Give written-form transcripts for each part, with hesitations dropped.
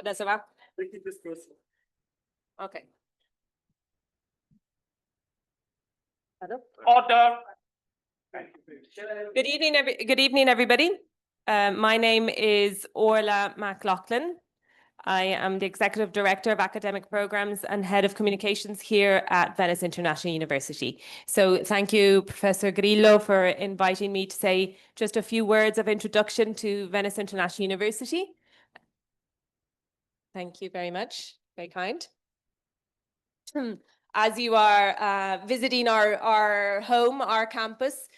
That's about. Okay. Order. Good evening, everybody. My name is Orla McLaughlin. I am the Executive Director of Academic Programs and Head of Communications here at Venice International University. So thank you, Professor Grillo, for inviting me to say just a few words of introduction to Venice International University. Thank you very much. Very kind. As you are visiting our home, our campus,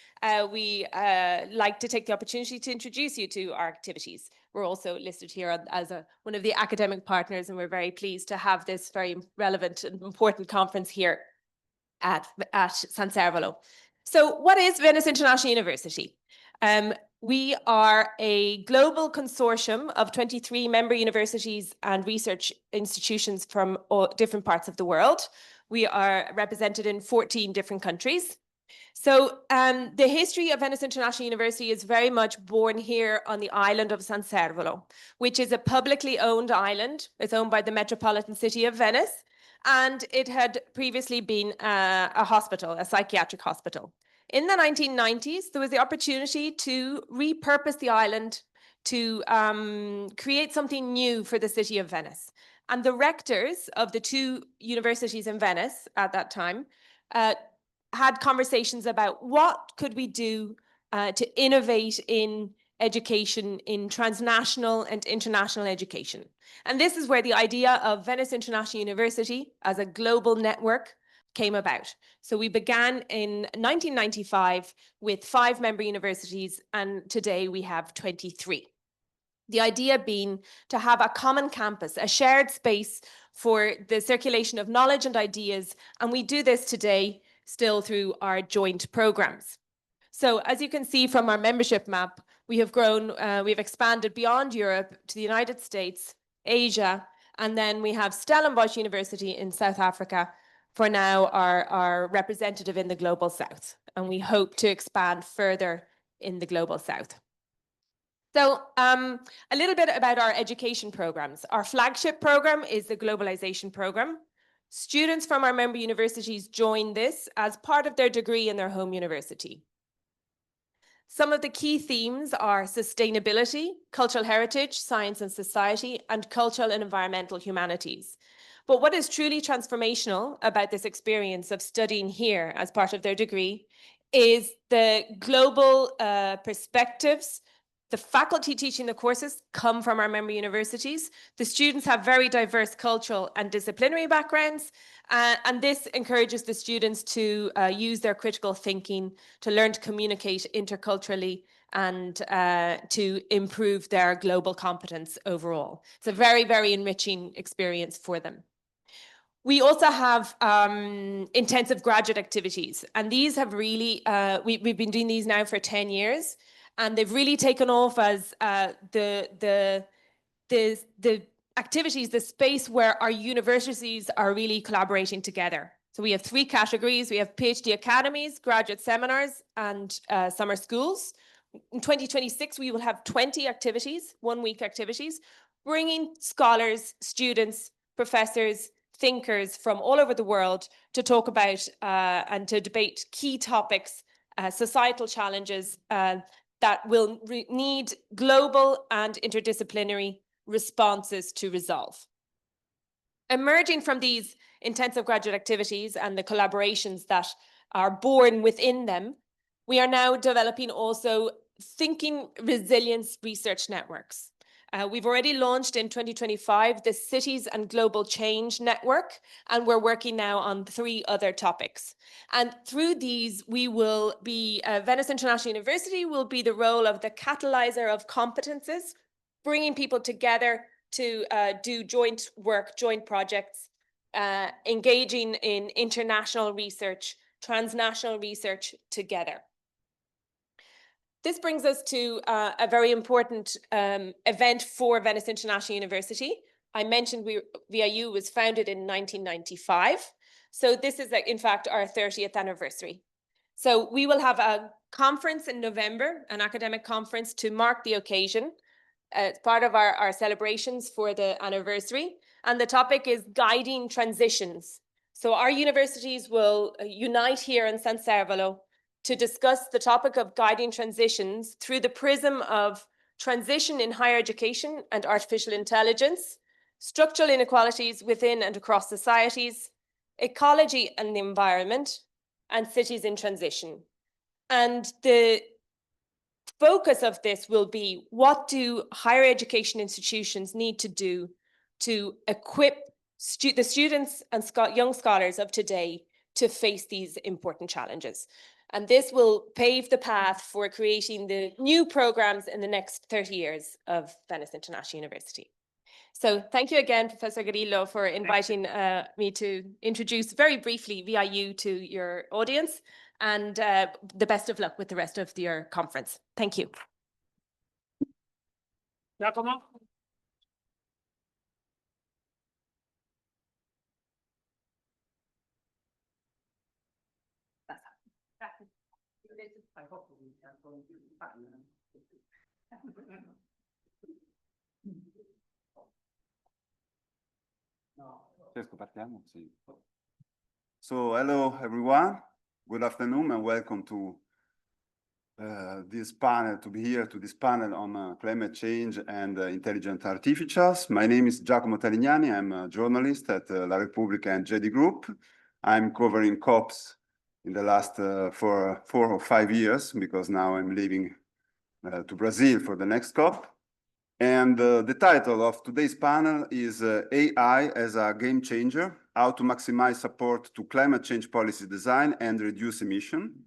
we like to take the opportunity to introduce you to our activities. We're also listed here as one of the academic partners, and we're very pleased to have this very relevant and important conference here at San Servolo. So what is Venice International University? We are a global consortium of 23 member universities and research institutions from different parts of the world. We are represented in 14 different countries. So the history of Venice International University is very much born here on the island of San Servolo, which is a publicly owned island. It's owned by the Metropolitan City of Venice, and it had previously been a hospital, a psychiatric hospital. In the 1990s, there was the opportunity to repurpose the island to create something new for the city of Venice. And the rectors of the two universities in Venice at that time had conversations about what could we do to innovate in education, in transnational and international education. And this is where the idea of Venice International University as a global network came about. So we began in 1995 with 5 member universities, and today we have 23. The idea being to have a common campus, a shared space for the circulation of knowledge and ideas, and we do this today still through our joint programs. So as you can see from our membership map, we have grown, we've expanded beyond Europe to the United States, Asia, and then we have Stellenbosch University in South Africa, for now our representative in the Global South, and we hope to expand further in the Global South. So a little bit about our education programs. Our flagship program is the Globalization Program. Students from our member universities join this as part of their degree in their home university. Some of the key themes are sustainability, cultural heritage, science and society, and cultural and environmental humanities. But what is truly transformational about this experience of studying here as part of their degree is the global perspectives. The faculty teaching the courses come from our member universities. The students have very diverse cultural and disciplinary backgrounds, and this encourages the students to use their critical thinking, to learn to communicate interculturally, and to improve their global competence overall. It's a very, very enriching experience for them. We also have intensive graduate activities, and these have really, we've been doing these now for 10 years, and they've really taken off as the activities, the space where our universities are really collaborating together. So we have 3 categories. We have PhD academies, graduate seminars, and summer schools. In 2026, we will have 20 activities, 1-week activities, bringing scholars, students, professors, thinkers from all over the world to talk about and to debate key topics, societal challenges that will need global and interdisciplinary responses to resolve. Emerging from these intensive graduate activities and the collaborations that are born within them, we are now developing also thinking resilience research networks. We've already launched in 2025 the Cities and Global Change Network, and we're working now on 3 other topics. And through these, we will be, Venice International University will be the role of the catalyzer of competences, bringing people together to do joint work, joint projects, engaging in international research, transnational research together. This brings us to a very important event for Venice International University. I mentioned VIU was founded in 1995. So this is, in fact, our 30th anniversary. So we will have a conference in November, an academic conference to mark the occasion. It's part of our celebrations for the anniversary. And the topic is guiding transitions. So our universities will unite here in San Servolo to discuss the topic of guiding transitions through the prism of transition in higher education and artificial intelligence, structural inequalities within and across societies, ecology and the environment, and cities in transition. And the focus of this will be, what do higher education institutions need to do to equip the students and young scholars of today to face these important challenges? And this will pave the path for creating the new programs in the next 30 years of Venice International University. So thank you again, Professor Grillo, for inviting me to introduce very briefly VIU to your audience, and the best of luck with the rest of your conference. Thank you. Giacomo? So, hello everyone. Good afternoon and welcome to this panel, to be here to this panel on climate change and intelligent artificials. My name is Giacomo Talignani. I'm a journalist at La Repubblica and JD Group. I'm covering COPs in the last 4 or 5 years, because now I'm leaving to Brazil for the next COP. And the title of today's panel is AI as a game changer, how to maximize support to climate change policy design and reduce emission.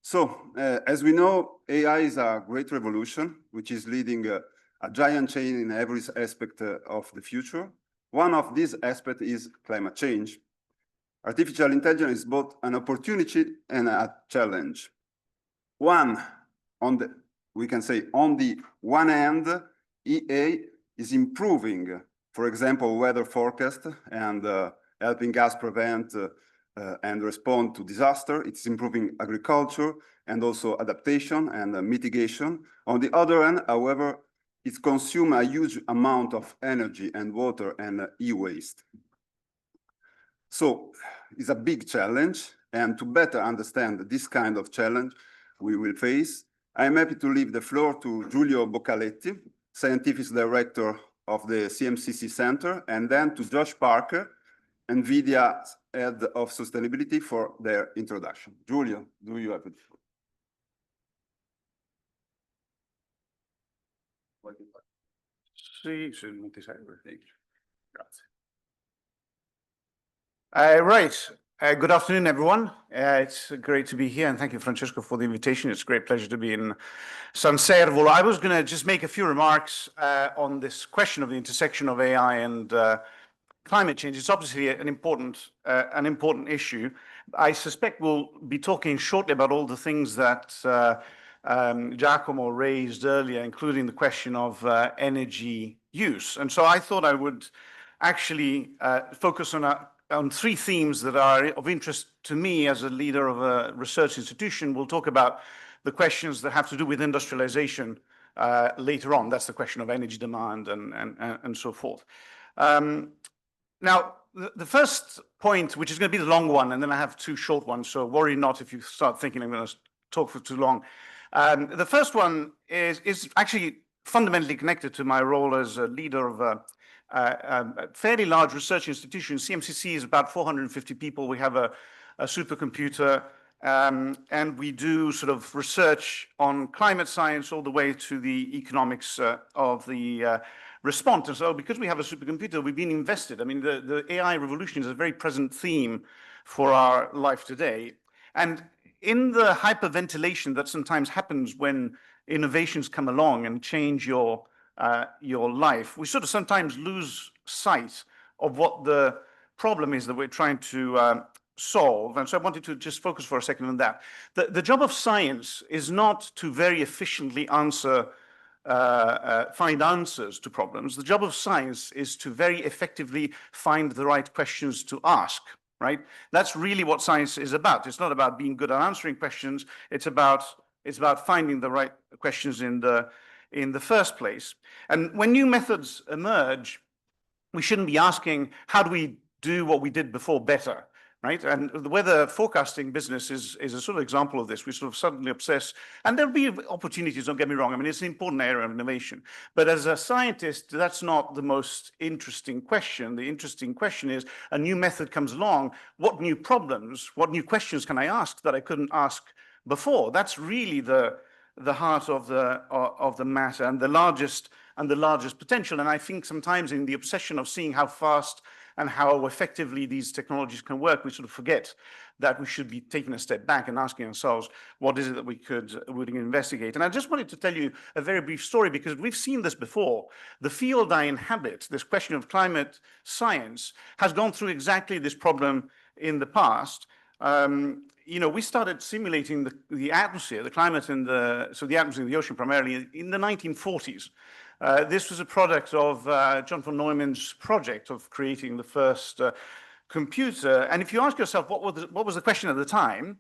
So, as we know, AI is a great revolution, which is leading a giant change in every aspect of the future. One of these aspects is climate change. Artificial intelligence is both an opportunity and a challenge. We can say on the one hand, EA is improving, for example, weather forecast and helping us prevent and respond to disaster. It's improving agriculture and also adaptation and mitigation. On the other hand, however, it's consumes a huge amount of energy and water and e-waste. So it's a big challenge, and to better understand this kind of challenge we will face, I'm happy to leave the floor to Giulio Boccaletti, Scientific Director of the CMCC Center, and then to Josh Parker, NVIDIA's Head of Sustainability, for their introduction. Giulio, do you have it? Sì, se non ti serve. Grazie. Right. Good afternoon, everyone. It's great to be here, and thank you, Francesco, for the invitation. It's a great pleasure to be in San Servolo. I was going to just make a few remarks on this question of the intersection of AI and climate change. It's obviously an important issue. I suspect we'll be talking shortly about all the things that Giacomo raised earlier, including the question of energy use. And so I thought I would actually focus on 3 themes that are of interest to me as a leader of a research institution. We'll talk about the questions that have to do with industrialization later on. That's the question of energy demand and so forth. Now, the first point, which is going to be the long one, and then I have 2 short ones, so worry not if you start thinking I'm going to talk for too long. The first one is actually fundamentally connected to my role as a leader of a fairly large research institution. CMCC is about 450 people. We have a supercomputer, and we do sort of research on climate science all the way to the economics of the response. And so because we have a supercomputer, we've been invested. I mean, the AI revolution is a very present theme for our life today. And in the hyperventilation that sometimes happens when innovations come along and change your life, we sort of sometimes lose sight of what the problem is that we're trying to solve. And so I wanted to just focus for a second on that. The job of science is not to very efficiently find answers to problems. The job of science is to very effectively find the right questions to ask. right? That's really what science is about. It's not about being good at answering questions. It's about finding the right questions in the first place. And when new methods emerge, we shouldn't be asking, how do we do what we did before better, right? And the weather forecasting business is a sort of example of this. We sort of suddenly obsess, and there'll be opportunities, don't get me wrong. I mean, it's an important area of innovation. But as a scientist, that's not the most interesting question. The interesting question is, a new method comes along, what new problems, what new questions can I ask that I couldn't ask before? That's really the heart of the matter and the largest potential. And I think sometimes in the obsession of seeing how fast and how effectively these technologies can work, we sort of forget that we should be taking a step back and asking ourselves, what is it that we would investigate? And I just wanted to tell you a very brief story, because we've seen this before. The field I inhabit, this question of climate science, has gone through exactly this problem in the past. We started simulating the atmosphere, the climate so the atmosphere of the ocean primarily in the 1940s. This was a product of John von Neumann's project of creating the first computer. And if you ask yourself, what was the question at the time?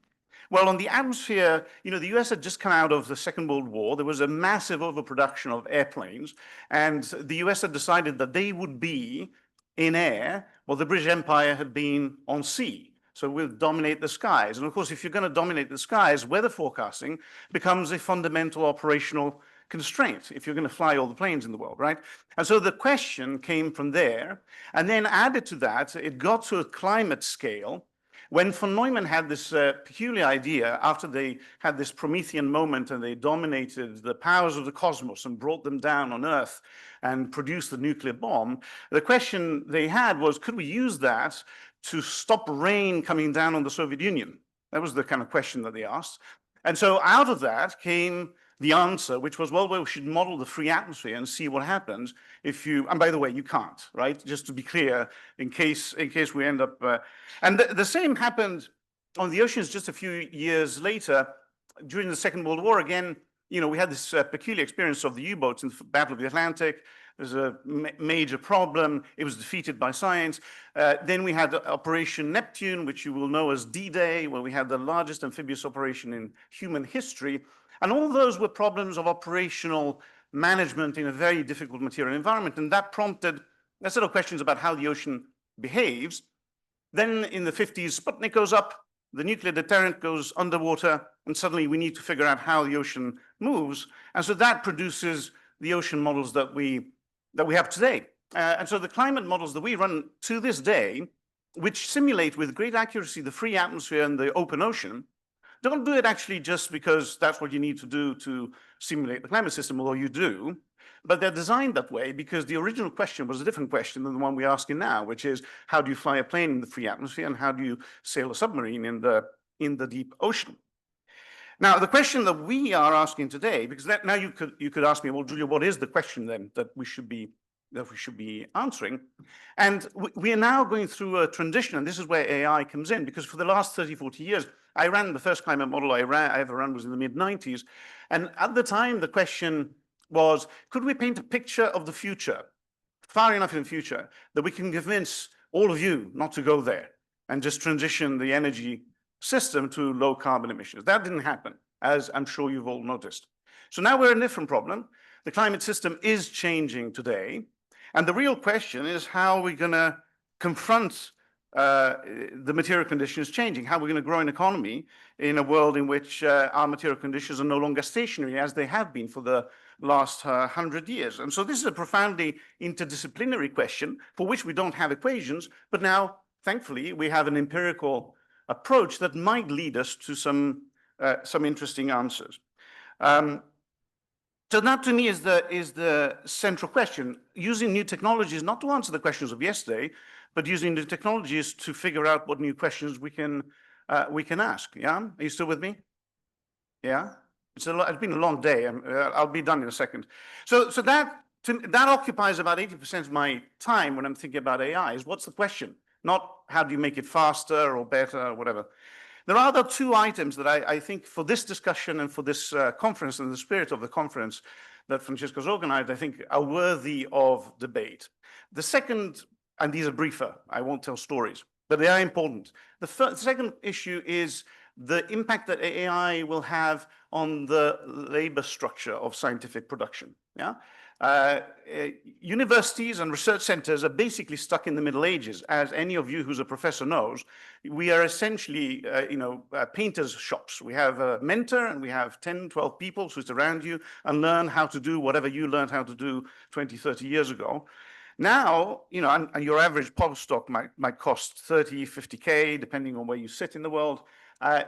Well, on the atmosphere, the US had just come out of the Second World War. There was a massive overproduction of airplanes, and the US had decided that they would be in air while the British Empire had been on sea. So we'll dominate the skies. And of course, if you're going to dominate the skies, weather forecasting becomes a fundamental operational constraint if you're going to fly all the planes in the world, right? And so the question came from there. And then added to that, it got to a climate scale when von Neumann had this peculiar idea, after they had this Promethean moment and they dominated the powers of the cosmos and brought them down on Earth and produced the nuclear bomb. The question they had was, could we use that to stop rain coming down on the Soviet Union? That was the kind of question that they asked. And so out of that came the answer, which was, well, we should model the free atmosphere and see what happens if you, and by the way, you can't, right? Just to be clear, in case we end up, and the same happened on the oceans just a few years later. During the Second World War, again, we had this peculiar experience of the U-boats in the Battle of the Atlantic. There's a major problem. It was defeated by science. Then we had Operation Neptune, which you will know as D-Day, where we had the largest amphibious operation in human history. And all those were problems of operational management in a very difficult material environment. And that prompted a set of questions about how the ocean behaves. Then in the 50s, Sputnik goes up, the nuclear deterrent goes underwater, and suddenly we need to figure out how the ocean moves. And so that produces the ocean models that we have today. And so the climate models that we run to this day, which simulate with great accuracy the free atmosphere and the open ocean, don't do it actually just because that's what you need to do to simulate the climate system, although you do, but they're designed that way because the original question was a different question than the one we're asking now, which is, how do you fly a plane in the free atmosphere and how do you sail a submarine in the deep ocean? Now, the question that we are asking today, because now you could ask me, well, Giulio, what is the question then that we should be answering? And we are now going through a transition, and this is where AI comes in, because for the last 30, 40 years, I ran the first climate model I ever ran was in the mid-90s. And at the time, the question was, could we paint a picture of the future, far enough in the future, that we can convince all of you not to go there and just transition the energy system to low carbon emissions? That didn't happen, as I'm sure you've all noticed. So now we're in a different problem. The climate system is changing today. And the real question is, how are we going to confront the material conditions changing? How are we going to grow an economy in a world in which our material conditions are no longer stationary as they have been for the last 100 years? And so this is a profoundly interdisciplinary question for which we don't have equations, but now, thankfully, we have an empirical approach that might lead us to some interesting answers. So that to me is the central question. Using new technologies, not to answer the questions of yesterday, but using new technologies to figure out what new questions we can ask. Yeah, are you still with me? Yeah, it's been a long day. I'll be done in a second. So that occupies about 80% of my time when I'm thinking about AI. Is what's the question? Not how do you make it faster or better or whatever. There are other two items that I think for this discussion and for this conference and the spirit of the conference that Francesco's organized, I think are worthy of debate. The second, and these are briefer, I won't tell stories. but they are important. The second issue is the impact that AI will have on the labor structure of scientific production. Yeah. Universities and research centers are basically stuck in the Middle Ages. As any of you who's a professor knows, we are essentially, painters' shops. We have a mentor and we have 10, 12 people who sit around you and learn how to do whatever you learned how to do 20, 30 years ago. Now, and your average postdoc might cost 30, 50K, depending on where you sit in the world.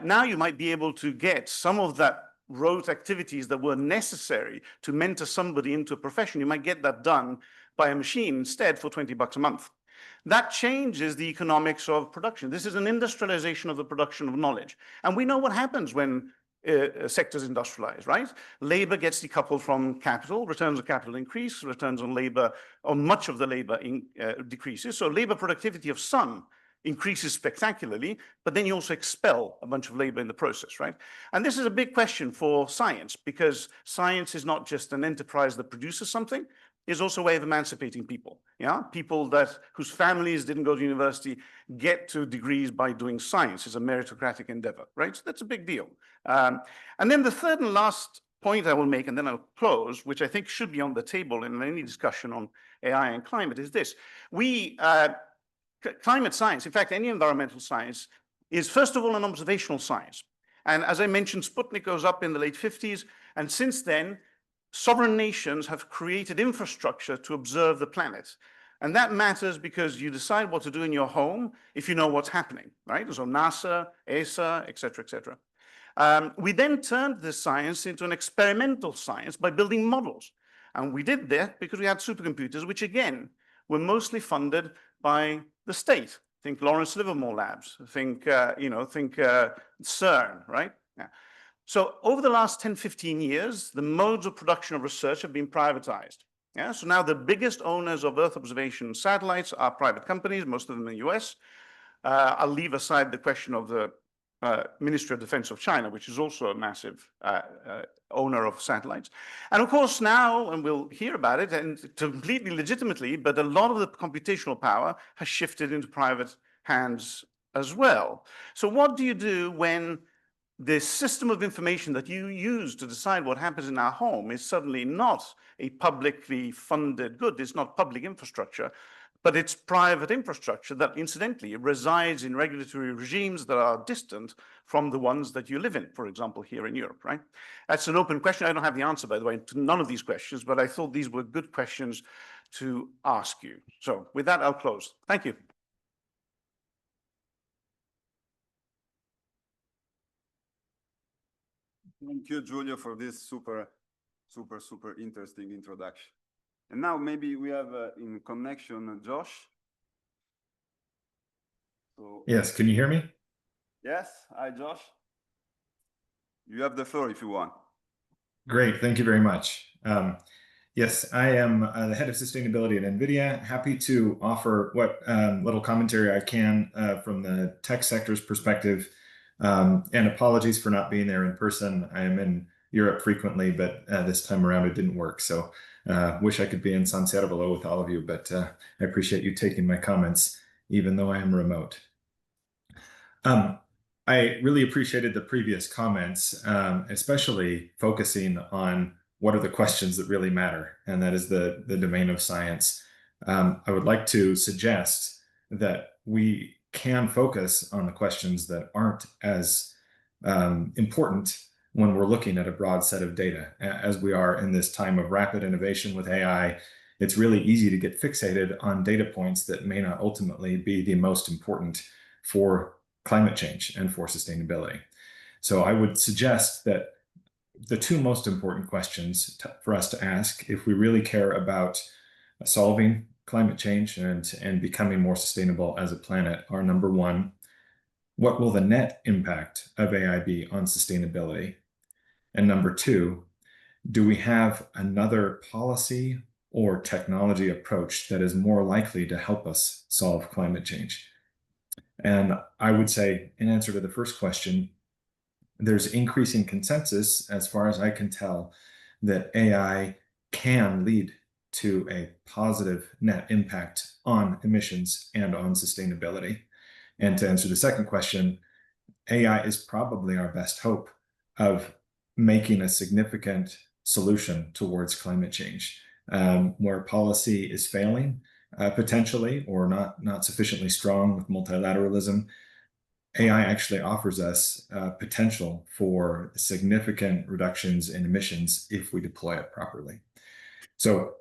Now you might be able to get some of that rote activities that were necessary to mentor somebody into a profession. You might get that done by a machine instead for $20 a month. That changes the economics of production. This is an industrialization of the production of knowledge. And we know what happens when sectors industrialize, right? Labor gets decoupled from capital, returns on capital increase, returns on labor, on much of the labor decreases. So labor productivity of some increases spectacularly, but then you also expel a bunch of labor in the process, right? And this is a big question for science, because science is not just an enterprise that produces something, it's also a way of emancipating people. Yeah, people whose families didn't go to university get to degrees by doing science. It's a meritocratic endeavor, right? So that's a big deal. And then the third and last point I will make, and then I'll close, which I think should be on the table in any discussion on AI and climate, is this. Climate science, in fact, any environmental science, is first of all an observational science. And as I mentioned, Sputnik goes up in the late 50s. And since then, sovereign nations have created infrastructure to observe the planet. And that matters because you decide what to do in your home if you know what's happening, right? So NASA, ESA, et cetera, et cetera. We then turned this science into an experimental science by building models. And we did that because we had supercomputers, which again, were mostly funded by the state. Think Lawrence Livermore Labs, think CERN, right? Yeah. So over the last 10, 15 years, the modes of production of research have been privatized. Yeah, so now the biggest owners of Earth observation satellites are private companies, most of them in the US. I'll leave aside the question of the Ministry of Defense of China, which is also a massive owner of satellites. And of course now, and we'll hear about it, and completely legitimately, but a lot of the computational power has shifted into private hands as well. So what do you do when the system of information that you use to decide what happens in our home is suddenly not a publicly funded good? It's not public infrastructure, but it's private infrastructure that incidentally resides in regulatory regimes that are distant from the ones that you live in, for example, here in Europe, right? That's an open question. I don't have the answer, by the way, to none of these questions, but I thought these were good questions to ask you. So with that, I'll close. Thank you. Thank you, Giulio, for this super interesting introduction. And now maybe we have in connection, Josh. So, yes, can you hear me? Yes, hi, Josh. You have the floor if you want. Great, thank you very much. Yes, I am the head of sustainability at NVIDIA. Happy to offer what little commentary I can from the tech sector's perspective. And apologies for not being there in person. I am in Europe frequently, but this time around it didn't work. So wish I could be in San Serbolo with all of you, but I appreciate you taking my comments, even though I am remote. I really appreciated the previous comments, especially focusing on what are the questions that really matter, and that is the domain of science. I would like to suggest that we can focus on the questions that aren't as important when we're looking at a broad set of data. As we are in this time of rapid innovation with AI, it's really easy to get fixated on data points that may not ultimately be the most important for climate change and for sustainability. So I would suggest that the two most important questions for us to ask, if we really care about solving climate change and becoming more sustainable as a planet, are number one, what will the net impact of AI be on sustainability? And number two, do we have another policy or technology approach that is more likely to help us solve climate change? And I would say, in answer to the first question, there's increasing consensus, as far as I can tell, that AI can lead to a positive net impact on emissions and on sustainability. And to answer the second question, AI is probably our best hope of making a significant solution towards climate change. Where policy is failing, potentially, or not sufficiently strong with multilateralism, AI actually offers us potential for significant reductions in emissions if we deploy it properly. So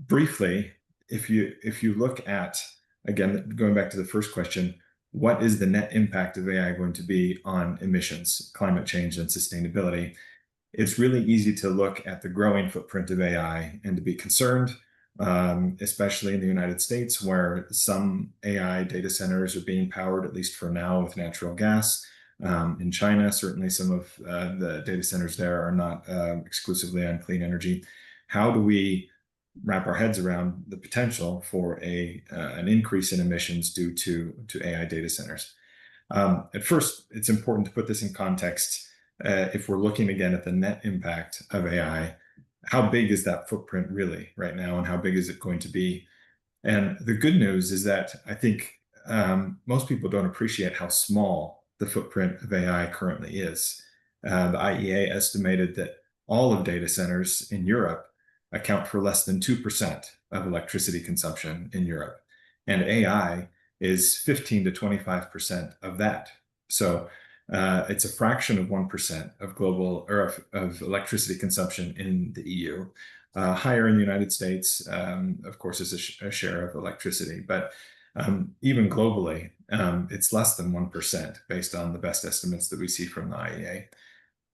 briefly, if you look at, again, going back to the first question, what is the net impact of AI going to be on emissions, climate change, and sustainability? It's really easy to look at the growing footprint of AI and to be concerned, especially in the United States, where some AI data centers are being powered, at least for now, with natural gas. In China, certainly some of the data centers there are not exclusively on clean energy. How do we wrap our heads around the potential for an increase in emissions due to AI data centers? At first, it's important to put this in context. If we're looking again at the net impact of AI, how big is that footprint really right now, and how big is it going to be? And the good news is that I think most people don't appreciate how small the footprint of AI currently is. The IEA estimated that all of data centers in Europe account for less than 2% of electricity consumption in Europe, and AI is 15 to 25% of that. So it's a fraction of 1% of global, or of electricity consumption in the EU. Higher in the United States, of course, is a share of electricity, but even globally, it's less than 1% based on the best estimates that we see from the IEA.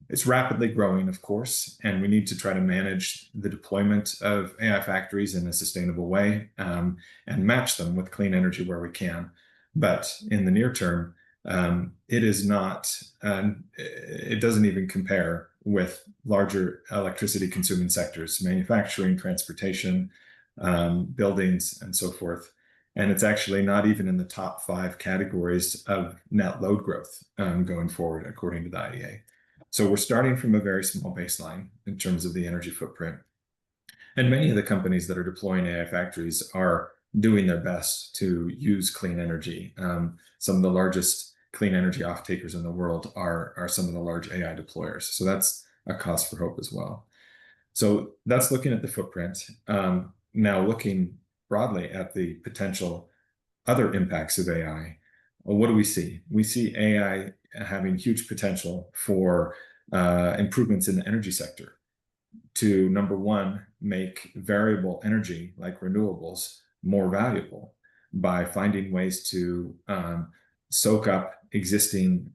It's rapidly growing, of course, and we need to try to manage the deployment of AI factories in a sustainable way, and match them with clean energy where we can. But in the near term, it is not, it doesn't even compare with larger electricity consuming sectors, manufacturing, transportation, buildings, and so forth. And it's actually not even in the top 5 categories of net load growth going forward, according to the IEA. So we're starting from a very small baseline in terms of the energy footprint. And many of the companies that are deploying AI factories are doing their best to use clean energy. Some of the largest clean energy off-takers in the world are some of the large AI deployers. So that's a cause for hope as well. So that's looking at the footprint. Now looking broadly at the potential other impacts of AI, well, what do we see? We see AI having huge potential for improvements in the energy sector to, number one, make variable energy like renewables more valuable by finding ways to soak up existing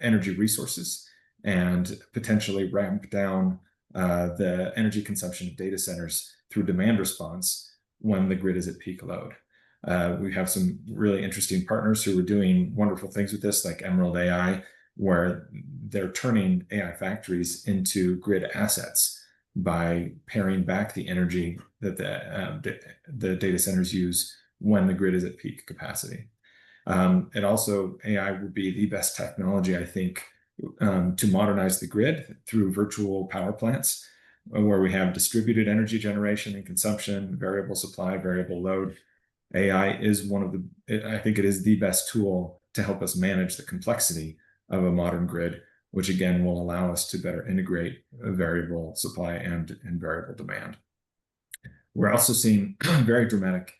energy resources and potentially ramp down the energy consumption of data centers through demand response when the grid is at peak load. We have some really interesting partners who are doing wonderful things with this, like Emerald AI, where they're turning AI factories into grid assets by paring back the energy that the data centers use when the grid is at peak capacity. And also, AI would be the best technology, I think, to modernize the grid through virtual power plants, where we have distributed energy generation and consumption, variable supply, variable load. AI is one of the, I think it is the best tool to help us manage the complexity of a modern grid, which again will allow us to better integrate a variable supply and variable demand. We're also seeing very dramatic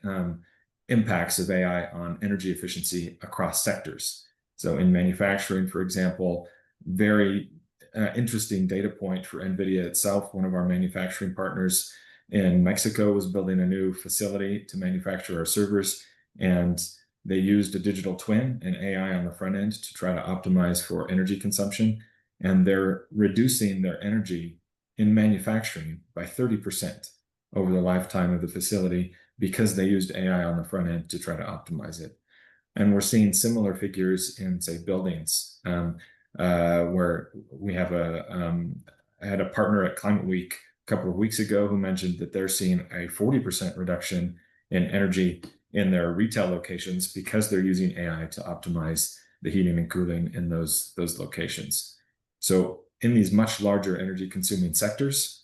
impacts of AI on energy efficiency across sectors. So in manufacturing, for example, very interesting data point for NVIDIA itself. One of our manufacturing partners in Mexico was building a new facility to manufacture our servers, and they used a digital twin and AI on the front end to try to optimize for energy consumption. And they're reducing their energy in manufacturing by 30% over the lifetime of the facility because they used AI on the front end to try to optimize it. And we're seeing similar figures in, say, buildings, where we have I had a partner at Climate Week a couple of weeks ago who mentioned that they're seeing a 40% reduction in energy in their retail locations because they're using AI to optimize the heating and cooling in those locations. So in these much larger energy consuming sectors,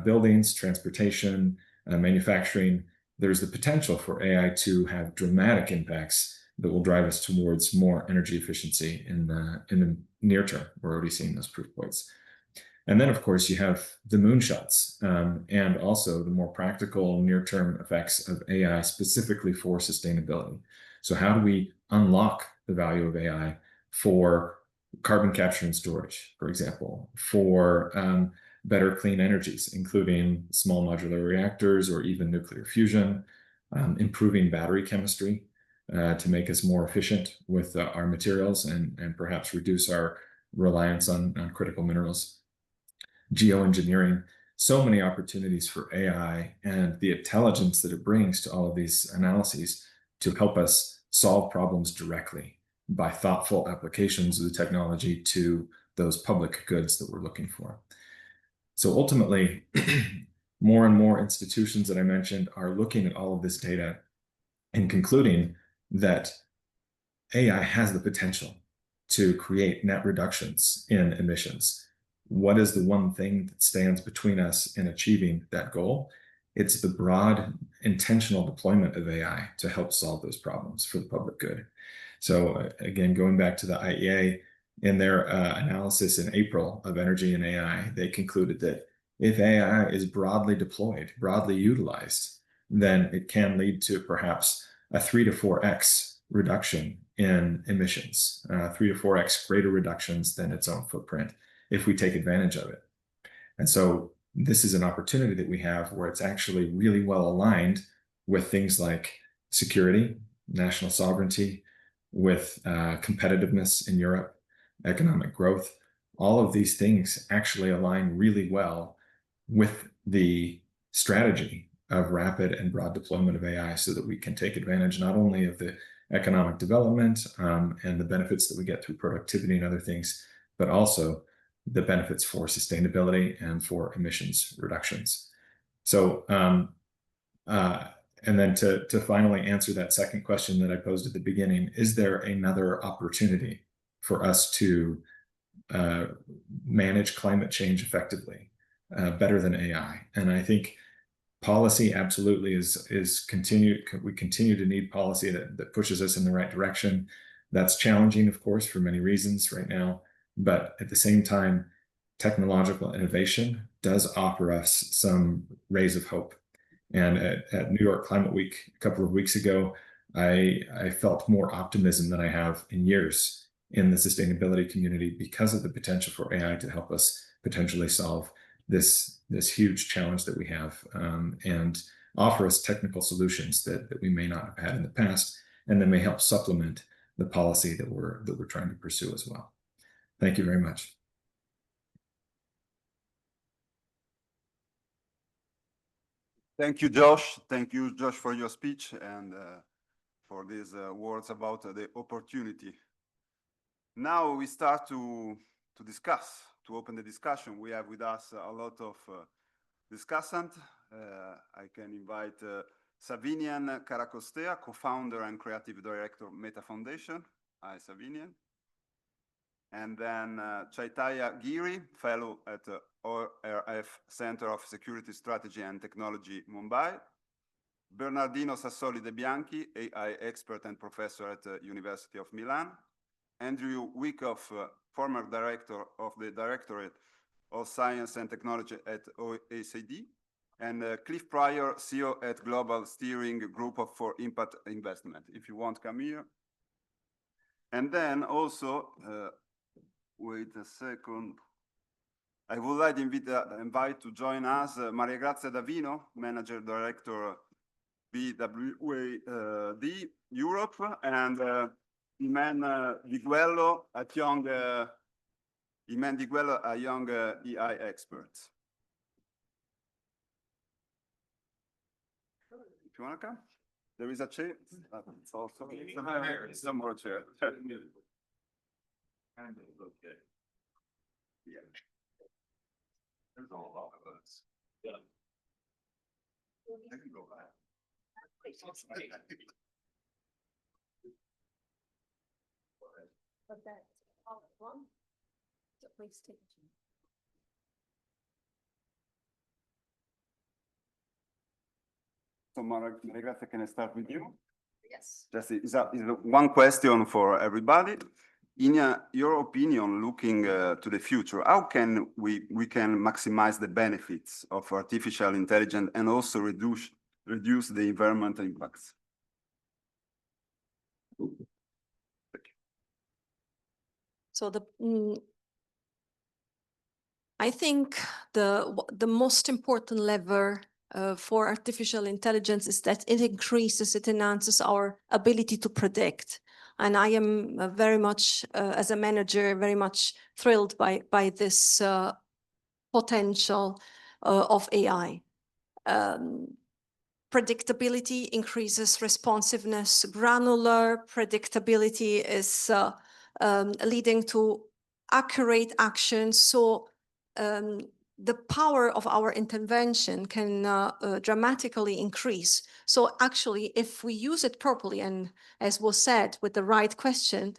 buildings, transportation, manufacturing, there's the potential for AI to have dramatic impacts, that will drive us towards more energy efficiency in the near term. We're already seeing those proof points. And then, of course, you have the moonshots and also the more practical near-term effects of AI specifically for sustainability. So how do we unlock the value of AI for carbon capture and storage, for example, for better clean energies, including small modular reactors or even nuclear fusion, improving battery chemistry to make us more efficient with our materials and perhaps reduce our reliance on critical minerals. Geoengineering, so many opportunities for AI and the intelligence that it brings to all of these analyses to help us solve problems directly by thoughtful applications of the technology to those public goods that we're looking for. So ultimately, more and more institutions that I mentioned are looking at all of this data and concluding that AI has the potential to create net reductions in emissions. What is the one thing that stands between us in achieving that goal? It's the broad intentional deployment of AI to help solve those problems for the public good. So again, going back to the IEA, in their analysis in April of energy and AI, they concluded that if AI is broadly deployed, broadly utilized, then it can lead to perhaps a 3 to 4x reduction in emissions, 3 to 4x greater reductions than its own footprint, if we take advantage of it. And so this is an opportunity that we have where it's actually really well aligned with things like security, national sovereignty, with competitiveness in Europe, economic growth. All of these things actually align really well with the strategy of rapid and broad deployment of AI so that we can take advantage not only of the economic development and the benefits that we get through productivity and other things, but also the benefits for sustainability and for emissions reductions. So, and then to finally answer that second question that I posed at the beginning, is there another opportunity for us to manage climate change effectively, better than AI? And I think policy absolutely we continue to need policy that pushes us in the right direction. That's challenging, of course, for many reasons right now. But at the same time, technological innovation does offer us some rays of hope. And at New York Climate Week a couple of weeks ago, I felt more optimism than I have in years in the sustainability community because of the potential for AI to help us potentially solve this huge challenge that we have and offer us technical solutions that we may not have had in the past, and that may help supplement the policy that we're trying to pursue as well. Thank you very much. Thank you, Josh. Thank you, Josh, for your speech and for these words about the opportunity. Now we start to discuss, to open the discussion. We have with us a lot of discussants. I can invite Savinian Karacostea, co-founder and creative director of Meta Foundation. Hi, Savinian. And then Chaitanya Giri, fellow at ORF Center of Security Strategy and Technology, Mumbai. Bernardino Sassoli De Bianchi, AI expert and professor at the University of Milan. Andrew Wyckoff, former director of the Directorate of Science and Technology at OECD. And Cliff Pryor, CEO at Global Steering Group for Impact Investment. If you want, come here. And then also, wait a second. I would like to invite to join us Maria Grazia Davino, Manager Director BWD Europe, and Iman Diguello, a young AI expert. If you want to come, there is a chair. It's also some more chair. And okay. Yeah. There's a lot of us. Yeah. I can go back. But that's all one. So please take it. So Maria Grazia, can I start with you? Yes. Just is one question for everybody. In your opinion, looking to the future, how can we can maximize the benefits of artificial intelligence and also reduce the environmental impacts? So I think the most important lever for artificial intelligence is that it enhances our ability to predict. And I am very much, as a manager, very much thrilled by this potential of AI. Predictability increases responsiveness. Granular predictability is leading to accurate action. So the power of our intervention can dramatically increase. So actually, if we use it properly, and as was said, with the right question,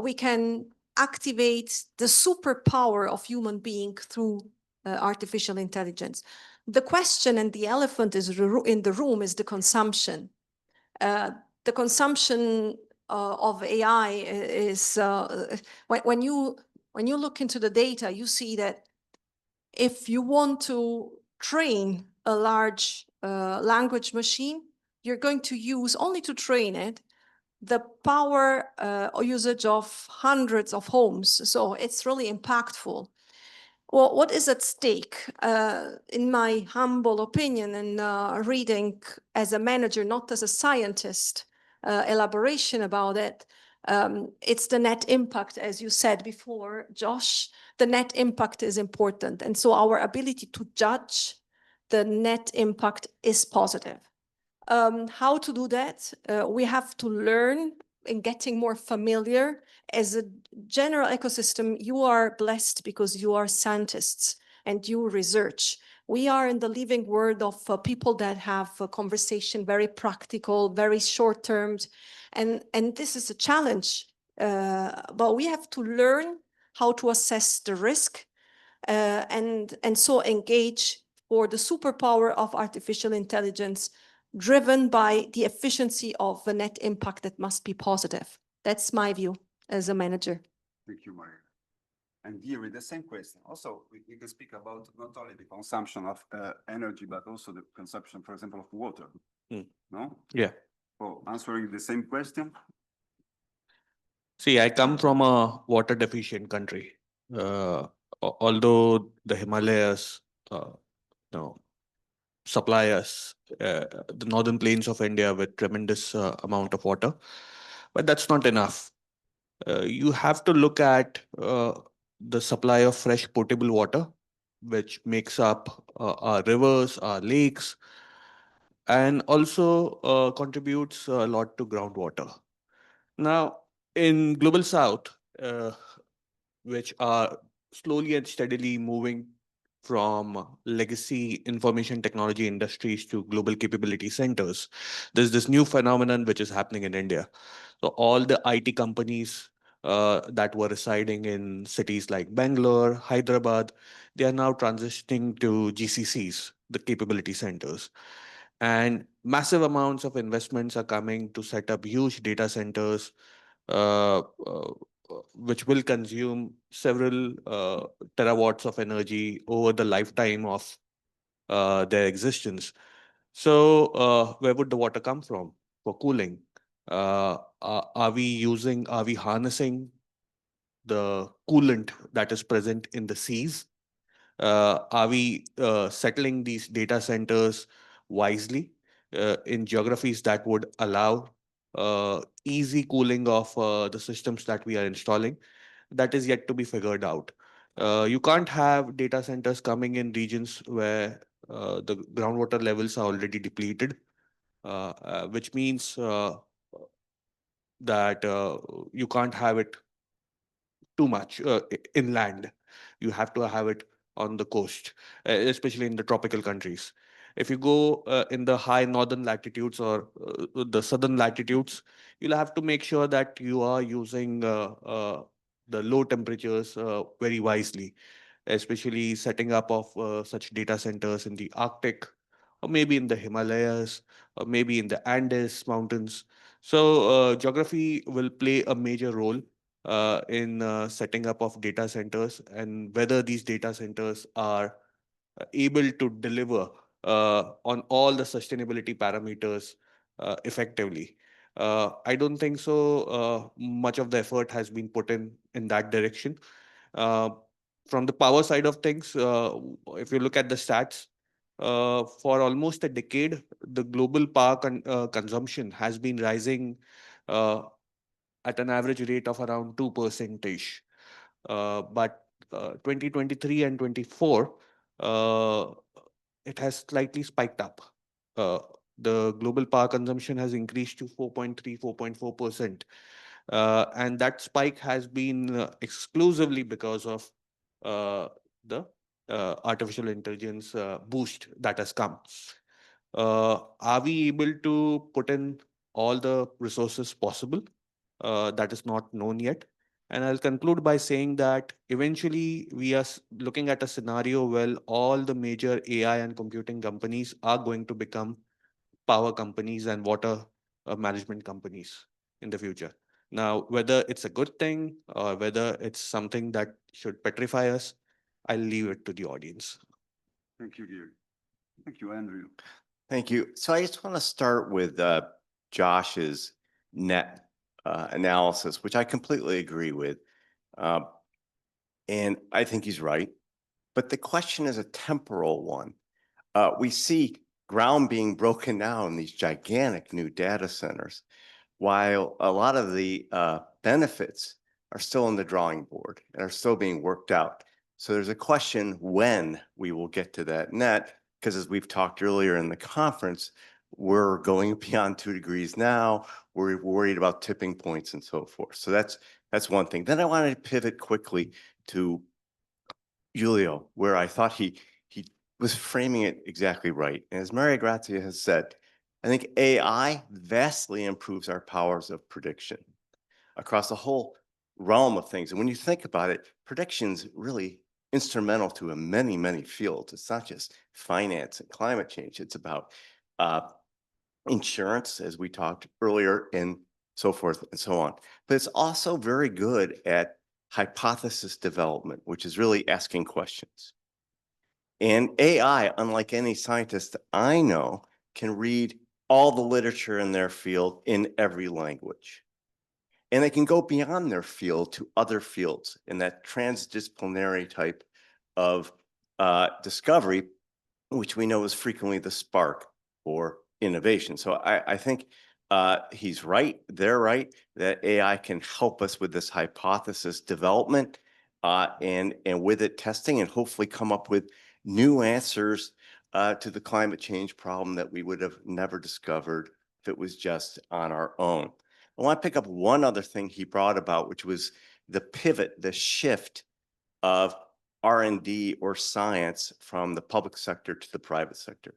we can activate the superpower of human being through artificial intelligence. The question and the elephant is in the room is the consumption. The consumption of AI is when you look into the data, you see that if you want to train a large language machine, you're going to use only to train it the power usage of hundreds of homes. So it's really impactful. Well, what is at stake? In my humble opinion and reading as a manager, not as a scientist, elaboration about it, it's the net impact, as you said before, Josh. The net impact is important. And so our ability to judge the net impact is positive. How to do that? We have to learn and getting more familiar. As a general ecosystem, you are blessed because you are scientists and you research. We are in the living world of people that have a conversation, very practical, very short term. And this is a challenge. But we have to learn how to assess the risk and so engage for the superpower of artificial intelligence driven by the efficiency of the net impact that must be positive. That's my view as a manager. Thank you, Maria. And here with the same question, also we can speak about not only the consumption of energy, but also the consumption, for example, of water. No? Yeah. So answering the same question. See, I come from a water deficient country. Although the Himalayas, supply us the northern plains of India with tremendous amount of water, but that's not enough. You have to look at the supply of fresh potable water, which makes up our rivers, our lakes, and also contributes a lot to groundwater. Now, in Global South, which are slowly and steadily moving from legacy information technology industries to global capability centers, there's this new phenomenon which is happening in India. So all the IT companies that were residing in cities like Bangalore, Hyderabad, they are now transitioning to GCCs, the capability centers. And massive amounts of investments are coming to set up huge data centers, which will consume several terawatts of energy over the lifetime of their existence. So where would the water come from for cooling? Are we harnessing the coolant that is present in the seas? Are we settling these data centers wisely in geographies that would allow easy cooling of the systems that we are installing? That is yet to be figured out. You can't have data centers coming in regions where the groundwater levels are already depleted, which means that you can't have it too much inland. You have to have it on the coast, especially in the tropical countries. If you go in the high northern latitudes or the southern latitudes, you'll have to make sure that you are using the low temperatures very wisely, especially setting up of such data centers in the Arctic or maybe in the Himalayas, or maybe in the Andes Mountains. So geography will play a major role in setting up of data centers, and whether these data centers are able to deliver on all the sustainability parameters effectively. I don't think so. Much of the effort has been put in that direction. Uh, from the power side of things, if you look at the stats, for almost a decade, the global power consumption has been rising uh, at an average rate of around 2% ish. But 2023 and 24, uh, it has slightly spiked up. Uh, the global power consumption has increased to 4.3, 4.4%. And that spike has been exclusively because of the artificial intelligence boost that has come. Are we able to put in all the resources possible? That is not known yet. And I'll conclude by saying that eventually we are looking at a scenario where all the major AI and computing companies are going to become power companies and water management companies in the future. Now, whether it's a good thing or whether it's something that should petrify us, I'll leave it to the audience. Thank you, Gary. Thank you, Andrew. Thank you. So I just want to start with Josh's net analysis, which I completely agree with. And I think he's right. But the question is a temporal one. We see ground being broken now in these gigantic new data centers, while a lot of the benefits are still on the drawing board and are still being worked out. So there's a question when we will get to that net, because as we've talked earlier in the conference, we're going beyond 2 degrees now. We're worried about tipping points and so forth. So that's one thing. Then I wanted to pivot quickly to Giulio, where I thought he was framing it exactly right. And as Maria Grazia has said, I think AI vastly improves our powers of prediction across the whole realm of things. And when you think about it, prediction's really instrumental to many, many fields. It's not just finance and climate change. It's about insurance, as we talked earlier, and so forth and so on. But it's also very good at hypothesis development, which is really asking questions. And AI, unlike any scientist I know, can read all the literature in their field in every language. And they can go beyond their field to other fields in that transdisciplinary type of discovery, which we know is frequently the spark for innovation. So I think he's right, they're right, that AI can help us with this hypothesis development and with it testing, and hopefully come up with new answers to the climate change problem that we would have never discovered if it was just on our own. I want to pick up one other thing he brought about, which was the pivot, the shift of R&D or science from the public sector to the private sector,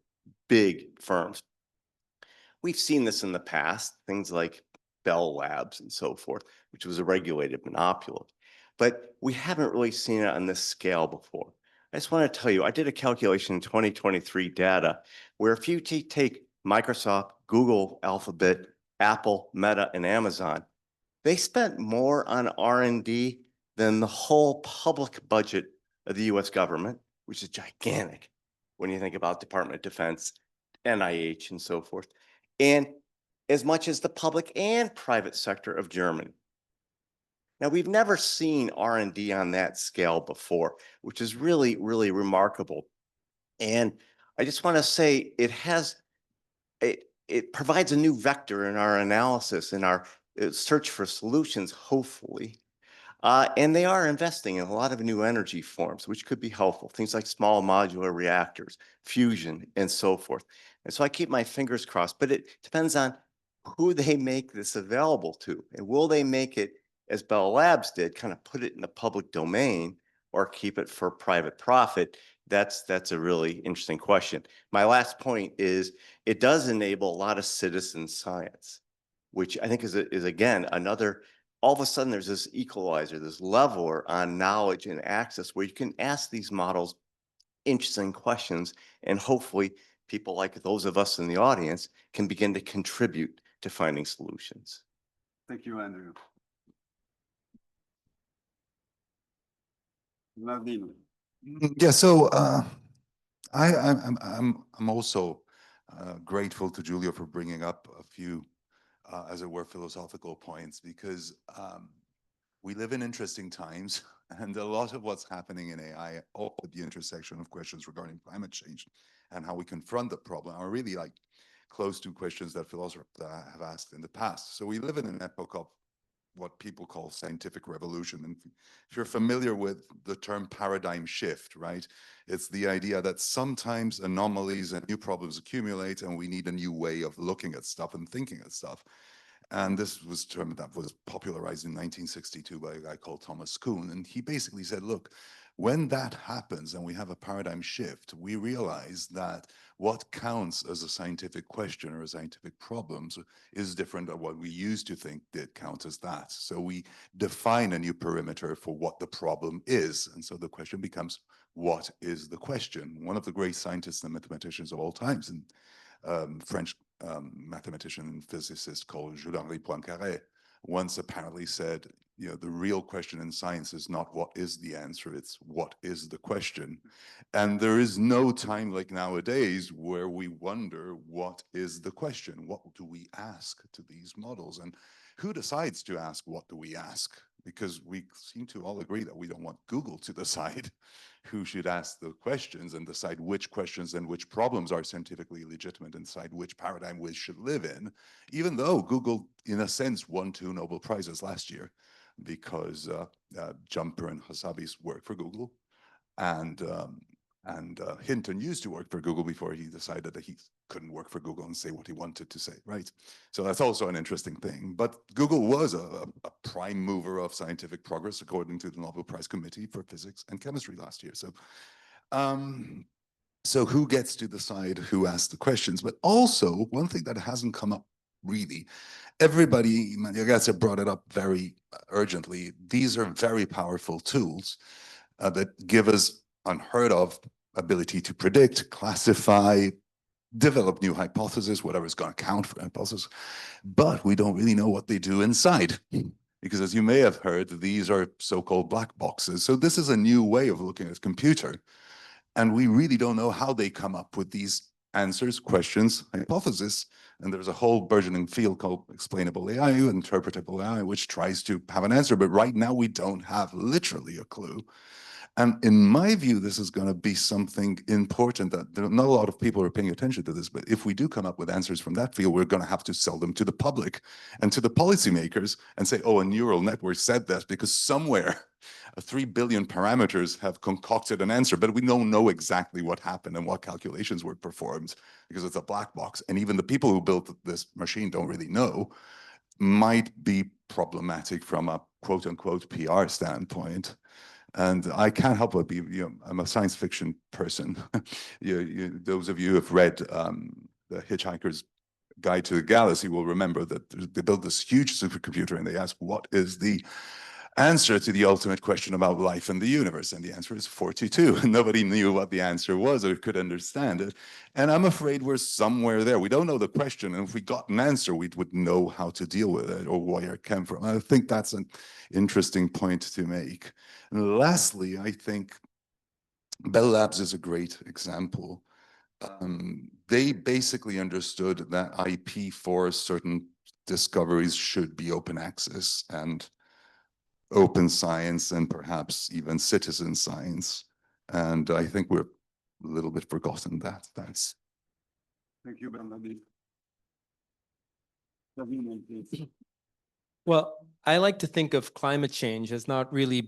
big firms. We've seen this in the past, things like Bell Labs and so forth, which was a regulated monopoly. But we haven't really seen it on this scale before. I just want to tell you, I did a calculation in 2023 data where if you take Microsoft, Google, Alphabet, Apple, Meta, and Amazon, they spent more on R&D than the whole public budget of the US government, which is gigantic when you think about Department of Defense, NIH, and so forth, and as much as the public and private sector of Germany. Now, we've never seen R&D on that scale before, which is really, really remarkable. And I just want to say it provides a new vector in our analysis, in our search for solutions, hopefully. And they are investing in a lot of new energy forms, which could be helpful. Things like small modular reactors, fusion, and so forth. And so I keep my fingers crossed, but it depends on who they make this available to. And will they make it, as Bell Labs did, kind of put it in the public domain or keep it for private profit? That's a really interesting question. My last point is it does enable a lot of citizen science, which I think is again, another, all of a sudden there's this equalizer, this leveler on knowledge and access where you can ask these models interesting questions and hopefully people like those of us in the audience can begin to contribute to finding solutions. Thank you, Andrew. Naveen. Yeah, so I'm also grateful to Julia for bringing up a few, as it were, philosophical points, because we live in interesting times, and a lot of what's happening in AI, all at the intersection of questions regarding climate change and how we confront the problem, are really like close to questions that philosophers have asked in the past. So we live in an epoch of what people call scientific revolution. And if you're familiar with the term paradigm shift, right? It's the idea that sometimes anomalies and new problems accumulate, and we need a new way of looking at stuff and thinking at stuff. And this was a term that was popularized in 1962 by a guy called Thomas Kuhn. And he basically said, look, when that happens and we have a paradigm shift, we realize that what counts as a scientific question or a scientific problem is different than what we used to think did count as that. So we define a new perimeter for what the problem is. And so the question becomes, what is the question? One of the great scientists and mathematicians of all times, and French mathematician and physicist called Jules-Henri Poincaré, once apparently said, you know, the real question in science is not what is the answer, it's what is the question. And there is no time like nowadays where we wonder what is the question, what do we ask to these models, and who decides to ask what do we ask? Because we seem to all agree that we don't want Google to decide who should ask the questions and decide which questions and which problems are scientifically legitimate and decide which paradigm we should live in, even though Google, in a sense, won 2 Nobel Prizes last year because Jumper and Hasabi's work for Google, and Hinton used to work for Google before he decided that he couldn't work for Google and say what he wanted to say, right? So that's also an interesting thing. But Google was a prime mover of scientific progress, according to the Nobel Prize Committee for Physics and Chemistry last year. So, so who gets to decide who asks the questions? But also, one thing that hasn't come up really, everybody, Maria brought it up very urgently. These are very powerful tools that give us unheard of ability to predict, classify, develop new hypotheses, whatever is going to count for hypothesis, but we don't really know what they do inside. Because as you may have heard, these are so-called black boxes. So this is a new way of looking at a computer. And we really don't know how they come up with these answers, questions, hypotheses. And there's a whole burgeoning field called explainable AI, interpretable AI, which tries to have an answer. But right now we don't have literally a clue. And in my view, this is going to be something important that not a lot of people are paying attention to this, but if we do come up with answers from that field, we're going to have to sell them to the public and to the policymakers and say, oh, a neural network said that because somewhere 3 billion parameters have concocted an answer, but we don't know exactly what happened and what calculations were performed because it's a black box. And even the people who built this machine don't really know, might be problematic from a quote unquote PR standpoint. And I can't help but be, you know, I'm a science fiction person. Those of you who have read The Hitchhiker's Guide to the Galaxy will remember that they built this huge supercomputer and they asked, what is the answer to the ultimate question about life and the universe? And the answer is 42. And nobody knew what the answer was or could understand it. And I'm afraid we're somewhere there. We don't know the question. And if we got an answer, we would know how to deal with it or where it came from. I think that's an interesting point to make. And lastly, I think Bell Labs is a great example. They basically understood that IP for certain discoveries should be open access and open science and perhaps even citizen science. And I think we're a little bit forgotten that. Thanks. Thank you, Bernadette. Well, I like to think of climate change as not really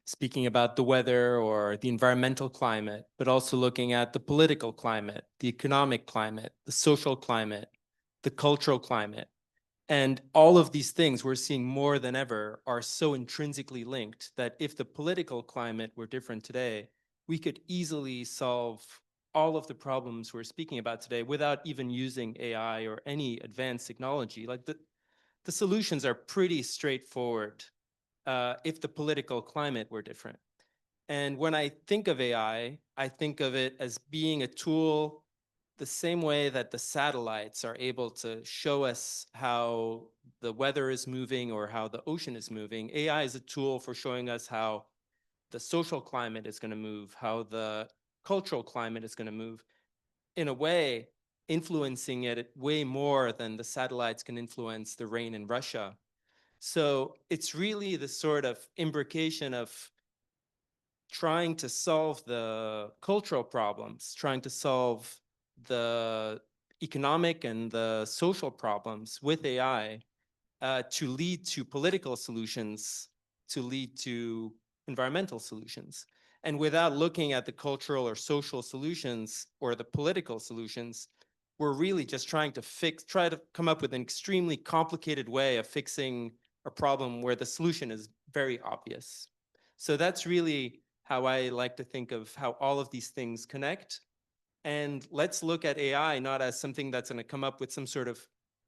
speaking about the weather or the environmental climate, but also looking at the political climate, the economic climate, the social climate, the cultural climate. And all of these things we're seeing more than ever are so intrinsically linked that if the political climate were different today, we could easily solve all of the problems we're speaking about today without even using AI or any advanced technology. Like the solutions are pretty straightforward if the political climate were different. And when I think of AI, I think of it as being a tool the same way that the satellites are able to show us how the weather is moving or how the ocean is moving, AI is a tool for showing us how the social climate is going to move, how the cultural climate is going to move, in a way, influencing it way more than the satellites can influence the rain in Russia. So it's really the sort of imbrication of trying to solve the cultural problems, trying to solve the economic and the social problems with AI to lead to political solutions, to lead to environmental solutions. And without looking at the cultural or social solutions or the political solutions, we're really just trying to try to come up with an extremely complicated way of fixing a problem where the solution is very obvious. So that's really how I like to think of how all of these things connect. And let's look at AI not as something that's going to come up with some sort of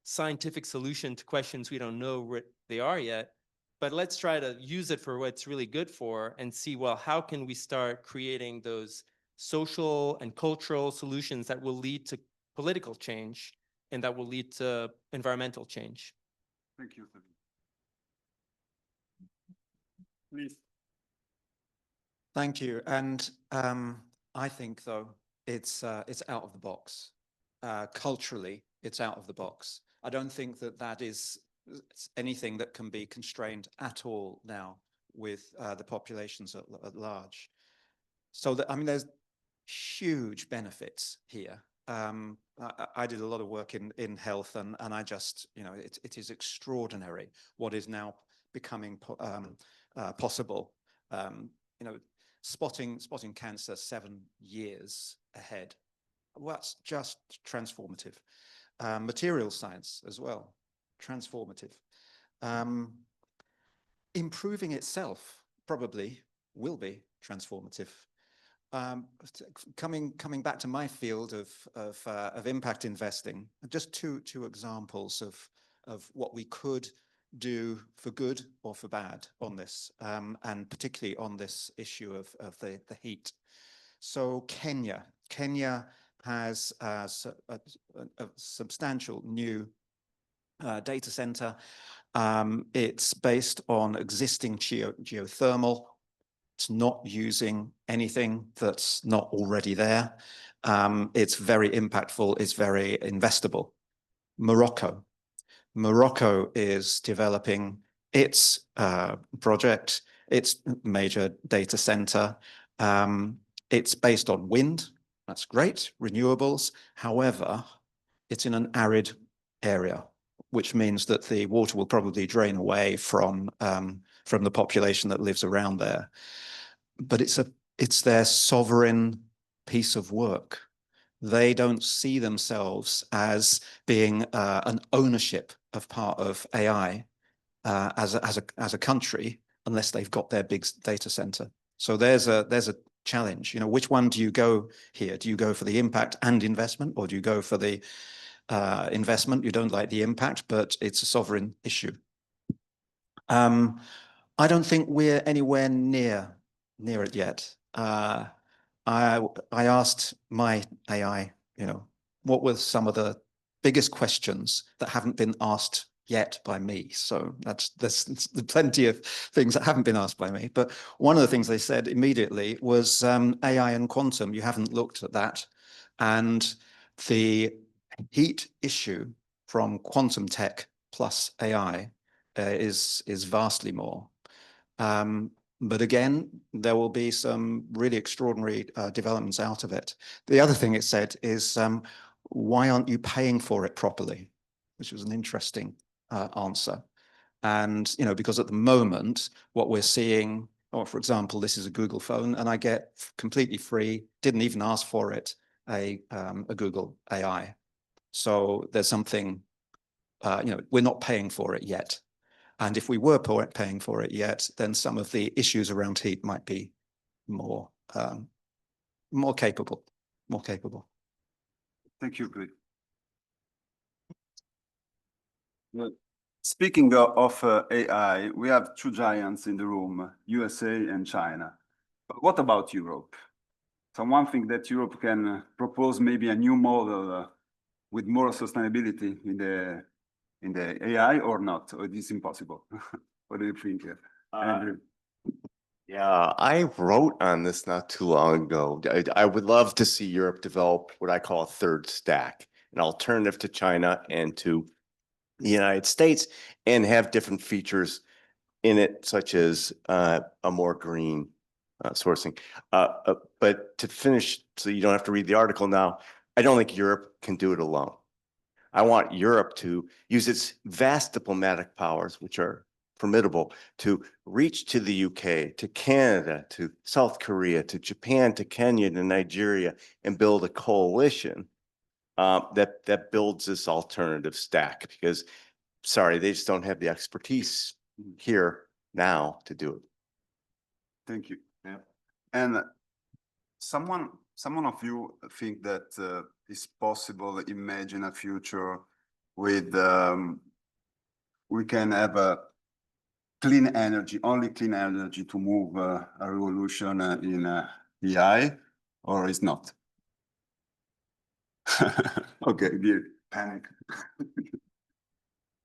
scientific solution to questions we don't know what they are yet, but let's try to use it for what it's really good for and see, well, how can we start creating those social and cultural solutions that will lead to political change and that will lead to environmental change. Thank you. Please. Thank you. And I think, though, it's out of the box. Culturally, it's out of the box. I don't think that that is anything that can be constrained at all now with the populations at large. So that, I mean, there's huge benefits here. I did a lot of work in health, and I just, you know, it is extraordinary what is now becoming possible. You know, spotting cancer 7 years ahead. Well, that's just transformative. Material science as well, transformative. Improving itself probably will be transformative. Coming back to my field of impact investing, just two examples of what we could do for good or for bad on this, and particularly on this issue of the heat. So Kenya has a substantial new data center. It's based on existing geothermal. It's not using anything that's not already there. It's very impactful, it's very investable. Morocco is developing its project, its major data center. It's based on wind. That's great, renewables. However, it's in an arid area, which means that the water will probably drain away from the population that lives around there. But it's their sovereign piece of work. They don't see themselves as being an ownership of part of AI as a country unless they've got their big data center. So there's a challenge. You know, which one do you go here? Do you go for the impact and investment, or do you go for the investment? You don't like the impact, but it's a sovereign issue. I don't think we're anywhere near it yet. I asked my AI, you know, what were some of the biggest questions that haven't been asked yet by me? So there's plenty of things that haven't been asked by me. But one of the things they said immediately was AI and quantum. You haven't looked at that. And the heat issue from quantum tech plus AI is vastly more. But again, there will be some really extraordinary developments out of it. The other thing it said is, why aren't you paying for it properly? Which was an interesting answer. And, you know, because at the moment, what we're seeing, or for example, this is a Google phone, and I get completely free, didn't even ask for it, a Google AI. So there's something, you know, we're not paying for it yet. And if we were paying for it yet, then some of the issues around heat might be more capable. Thank you, Greg. Well, speaking of AI, we have two giants in the room, USA and China. But what about Europe? Someone think that Europe can propose maybe a new model with more sustainability in the AI or not, or it is impossible? What do you think, Andrew? Yeah, I wrote on this not too long ago. I would love to see Europe develop what I call a third stack, an alternative to China and to the United States, and have different features in it, such as a more green sourcing. But to finish, so you don't have to read the article now, I don't think Europe can do it alone. I want Europe to use its vast diplomatic powers, which are formidable, to reach to the UK, to Canada, to South Korea, to Japan, to Kenya, to Nigeria, and build a coalition that builds this alternative stack. Because, sorry, they just don't have the expertise here now to do it. Thank you. Yeah. And someone of you think that it's possible to imagine a future with we can have a clean energy, only clean energy to move a revolution in AI, or is not? Okay, good. Panic.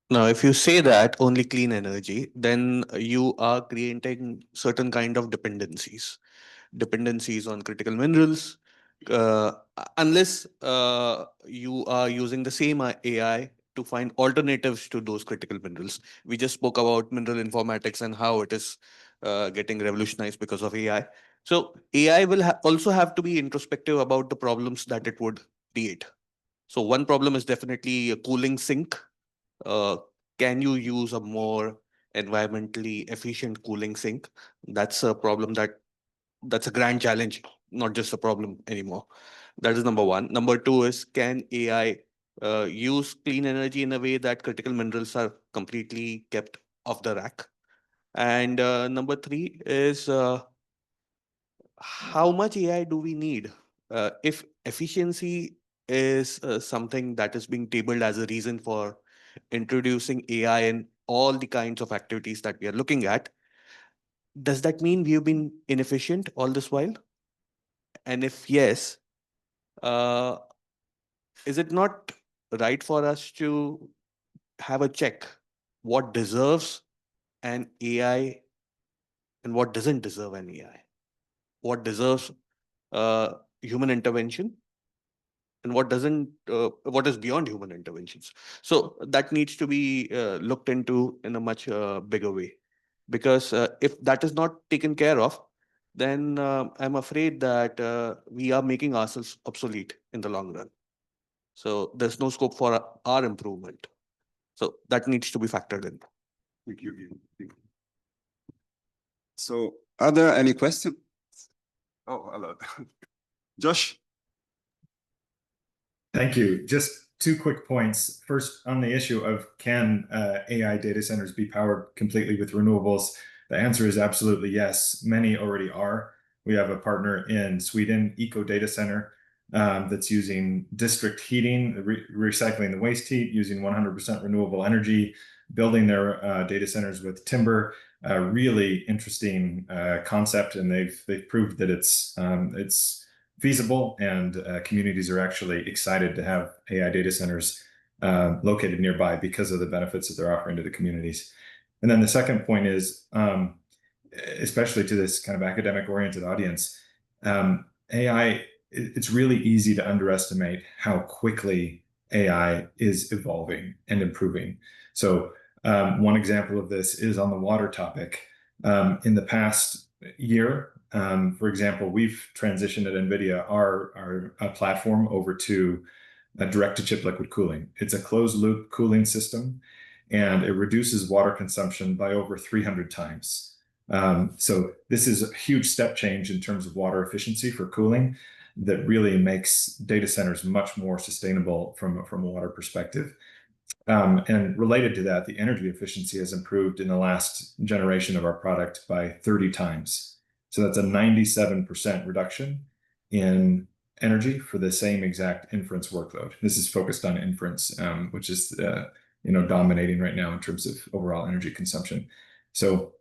Now, if you say that only clean energy, then you are creating certain kind of dependencies on critical minerals, unless you are using the same AI to find alternatives to those critical minerals. We just spoke about mineral informatics and how it is getting revolutionized because of AI. So AI will also have to be introspective about the problems that it would create. So one problem is definitely a cooling sink. Can you use a more environmentally efficient cooling sink? That's a problem that's a grand challenge, not just a problem anymore. That is number one. Number two is, can AI use clean energy in a way that critical minerals are completely kept off the rack? And number three is, how much AI do we need? If efficiency is something that is being tabled as a reason for introducing AI in all the kinds of activities that we are looking at, does that mean we have been inefficient all this while? And if yes, is it not right for us to have a check what deserves an AI and what doesn't deserve an AI? What deserves human intervention and what doesn't, what is beyond human interventions? So that needs to be looked into in a much bigger way, because if that is not taken care of, then I'm afraid that we are making ourselves obsolete in the long run. So there's no scope for our improvement. So that needs to be factored in. Thank you. Thank you. So are there any questions? Oh, hello. Josh? Thank you. Just 2 quick points. First, on the issue of can AI data centers be powered completely with renewables? The answer is absolutely yes. Many already are. We have a partner in Sweden, Eco Data Center, that's using district heating, recycling the waste heat, using 100% renewable energy, building their data centers with timber. Really interesting concept, and they've proved that it's feasible, and communities are actually excited to have AI data centers located nearby because of the benefits that they're offering to the communities. And then the second point is, especially to this kind of academic-oriented audience, AI, it's really easy to underestimate how quickly AI is evolving and improving. So one example of this is on the water topic. In the past year, for example, we've transitioned at NVIDIA our platform over to direct-to-chip liquid cooling. It's a closed-loop cooling system, and it reduces water consumption by over 300 times. So this is a huge step change in terms of water efficiency for cooling that really makes data centers much more sustainable from a water perspective. And related to that, the energy efficiency has improved in the last generation of our product by 30 times. So that's a 97% reduction in energy for the same exact inference workload. This is focused on inference, which is dominating right now in terms of overall energy consumption. So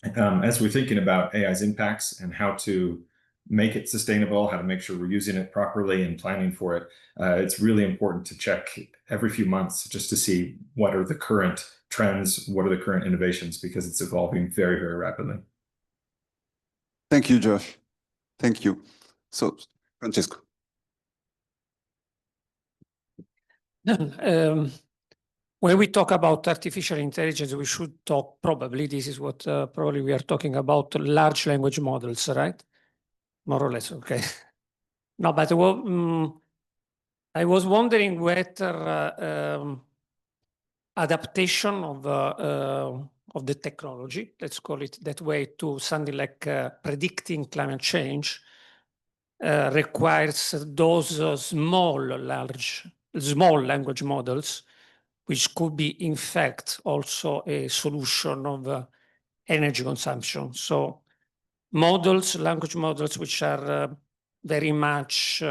as we're thinking about AI's impacts and how to make it sustainable, how to make sure we're using it properly and planning for it. It's really important to check every few months just to see what are the current trends, what are the current innovations, because it's evolving very, very rapidly. Thank you, Josh. Thank you. So, Francesco. When we talk about artificial intelligence, we should talk, probably, this is what probably we are talking about, large language models, right? More or less, okay. No, but I was wondering whether adaptation of the technology, let's call it that way, to something like predicting climate change requires those small language models, which could be in fact also a solution of energy consumption. So language models, which are very much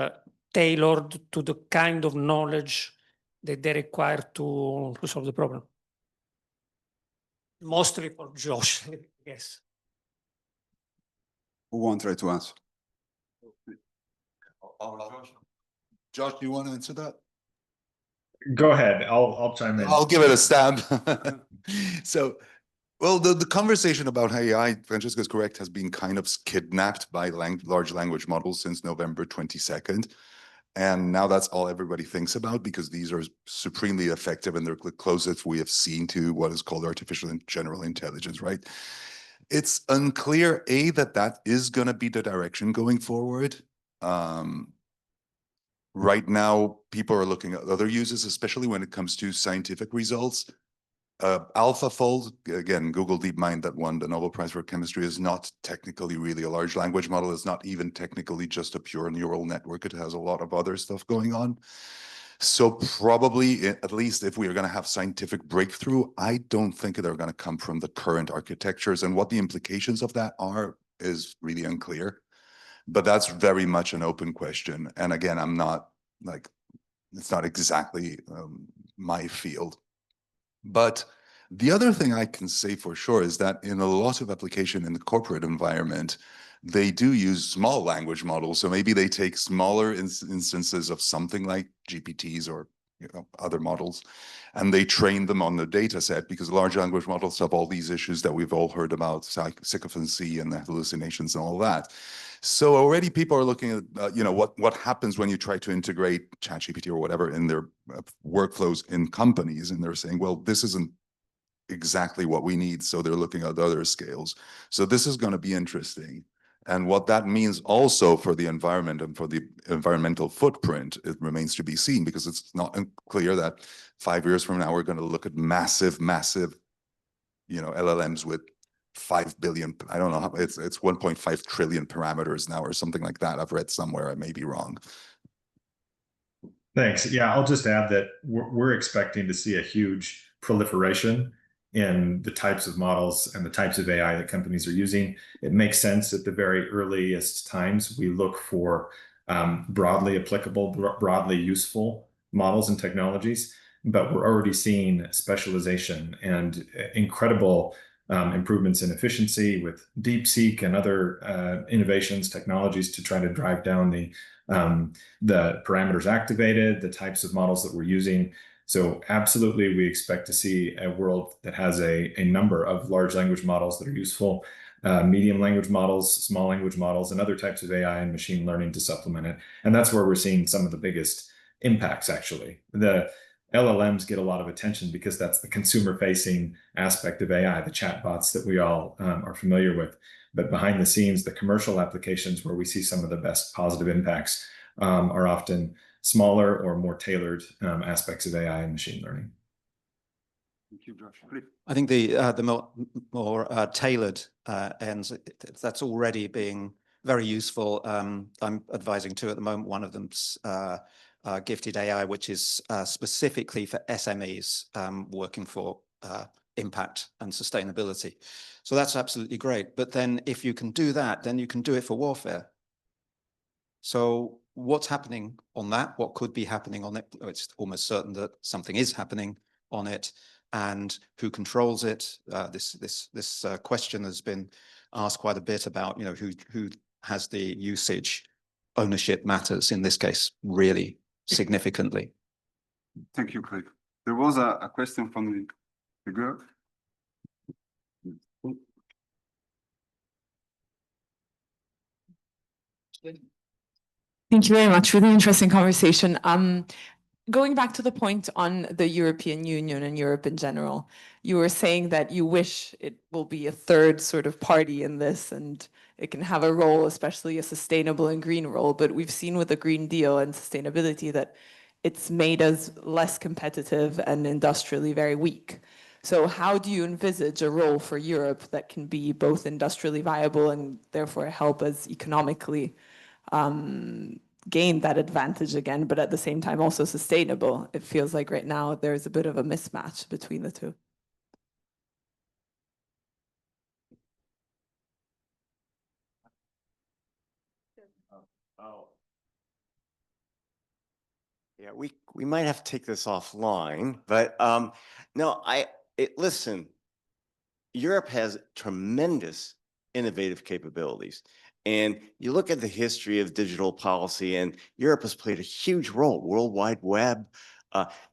tailored to the kind of knowledge that they require to solve the problem. Mostly for Josh, yes. Who won't try to answer? Josh, do you want to answer that? Go ahead. I'll chime in. I'll give it a stab. So, well, the conversation about AI, Francesco is correct, has been kind of kidnapped by large language models since November 22nd. And now that's all everybody thinks about, because these are supremely effective and they're the closest we have seen to what is called artificial and general intelligence, right? It's unclear, A, that is going to be the direction going forward. Right now, people are looking at other uses, especially when it comes to scientific results. AlphaFold, again, Google DeepMind that won the Nobel Prize for Chemistry, is not technically really a large language model. It's not even technically just a pure neural network. It has a lot of other stuff going on. So probably, at least if we are going to have scientific breakthrough, I don't think they're going to come from the current architectures. And what the implications of that are is really unclear. But that's very much an open question. And again, I'm not like, it's not exactly my field. But the other thing I can say for sure is that in a lot of application in the corporate environment, they do use small language models. So maybe they take smaller instances of something like GPTs or other models, and they train them on the data set, because large language models have all these issues that we've all heard about, sycophancy and the hallucinations and all that. So already people are looking at, what happens when you try to integrate ChatGPT or whatever in their workflows in companies, and they're saying, well, this isn't exactly what we need. So they're looking at other scales. So this is going to be interesting. And what that means also for the environment and for the environmental footprint, it remains to be seen, because it's not clear that 5 years from now, we're going to look at massive, LLMs with 5 billion, I don't know, it's 1.5 trillion parameters now or something like that. I've read somewhere, I may be wrong. Thanks. Yeah, I'll just add that we're expecting to see a huge proliferation in the types of models and the types of AI that companies are using. It makes sense at the very earliest times. We look for broadly applicable, broadly useful models and technologies, but we're already seeing specialization and incredible improvements in efficiency with DeepSeek and other innovations, technologies to try to drive down the parameters activated, the types of models that we're using. So absolutely, we expect to see a world that has a number of large language models that are useful, medium language models, small language models, and other types of AI and machine learning to supplement it. And that's where we're seeing some of the biggest impacts, actually. The LLMs get a lot of attention because that's the consumer-facing aspect of AI, the chatbots that we all are familiar with. But behind the scenes, the commercial applications where we see some of the best positive impacts are often smaller or more tailored aspects of AI and machine learning. Thank you, Josh. I think the more tailored ends, that's already being very useful. I'm advising two at the moment. One of them's Gifted AI, which is specifically for SMEs working for impact and sustainability. So that's absolutely great. But then if you can do that, then you can do it for warfare. So what's happening on that? What could be happening on it? It's almost certain that something is happening on it, and who controls it? This question has been asked quite a bit about, who has the usage, ownership matters in this case really significantly. Thank you, Craig. There was a question from the girl. Thank you very much. Really interesting conversation. Going back to the point on the European Union and Europe in general, you were saying that you wish it will be a third sort of party in this and it can have a role, especially a sustainable and green role. But we've seen with the Green Deal and sustainability that it's made us less competitive and industrially very weak. So how do you envisage a role for Europe that can be both industrially viable and therefore help us economically gain that advantage again, but at the same time also sustainable? It feels like right now there's a bit of a mismatch between the two. Oh. Yeah, we might have to take this offline, but no, listen, Europe has tremendous innovative capabilities. And you look at the history of digital policy, and Europe has played a huge role. World Wide Web,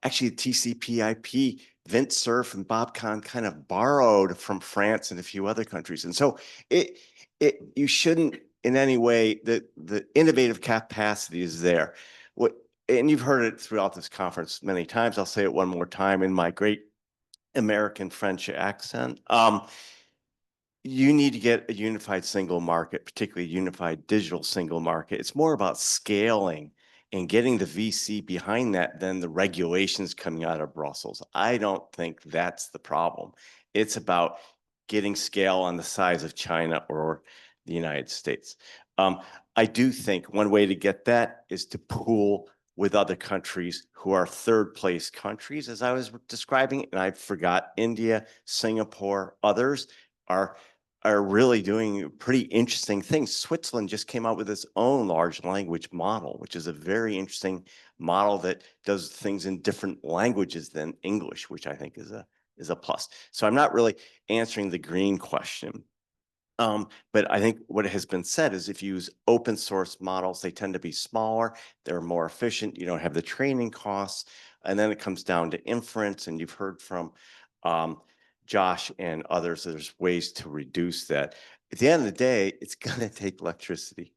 actually TCP/IP, VintSurf and BobCon kind of borrowed from France and a few other countries. And so you shouldn't in any way, the innovative capacity is there. And you've heard it throughout this conference many times. I'll say it one more time in my great American French accent. You need to get a unified single market, particularly a unified digital single market. It's more about scaling and getting the VC behind that than the regulations coming out of Brussels. I don't think that's the problem. It's about getting scale on the size of China or the United States. I do think one way to get that is to pool with other countries who are third place countries, as I was describing, and I forgot India, Singapore, others are really doing pretty interesting things. Switzerland just came out with its own large language model, which is a very interesting model that does things in different languages than English, which I think is a plus. So I'm not really answering the green question. But I think what has been said is if you use open source models, they tend to be smaller, they're more efficient, you don't have the training costs, and then it comes down to inference, and you've heard from Josh and others, there's ways to reduce that. At the end of the day, it's gonna take electricity.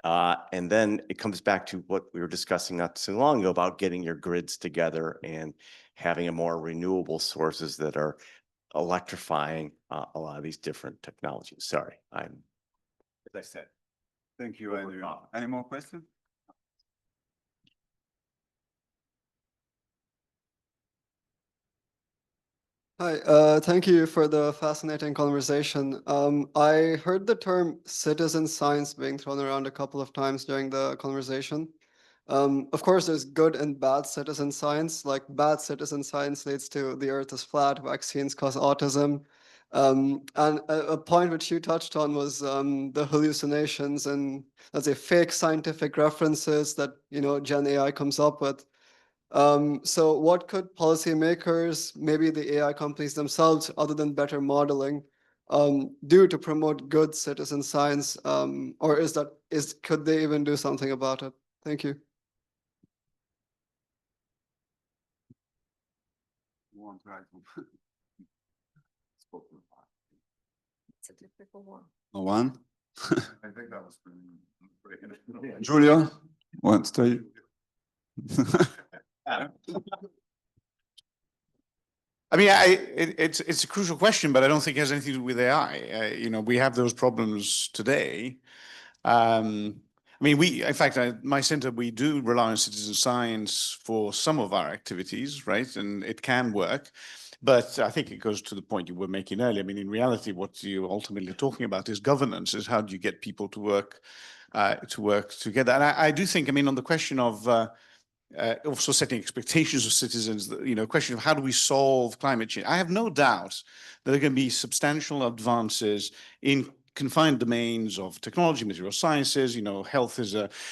And then it comes back to what we were discussing not too long ago about getting your grids together and having a more renewable sources that are electrifying a lot of these different technologies. Sorry, as I said. Thank you, Andrew. Any more questions? Hi, thank you for the fascinating conversation. I heard the term citizen science being thrown around a couple of times during the conversation. Of course, there's good and bad citizen science. Like bad citizen science leads to the earth is flat, vaccines cause autism. And a point which you touched on was the hallucinations and, let's say, fake scientific references that, Gen AI comes up with. So what could policymakers, maybe the AI companies themselves, other than better modeling, do to promote good citizen science? Or could they even do something about it? Thank you. It's a difficult one. No one? I think that was pretty Julia, wants to. I mean, it's a crucial question, but I don't think it has anything to do with AI. We have those problems today. I mean, in fact, my center, we do rely on citizen science for some of our activities, right? And it can work. But I think it goes to the point you were making earlier. I mean, in reality, what you're ultimately talking about is governance, is how do you get people to work together. And I do think, I mean, on the question of also setting expectations of citizens, question of how do we solve climate change? I have no doubt that there are going to be substantial advances in confined domains of technology, material sciences, health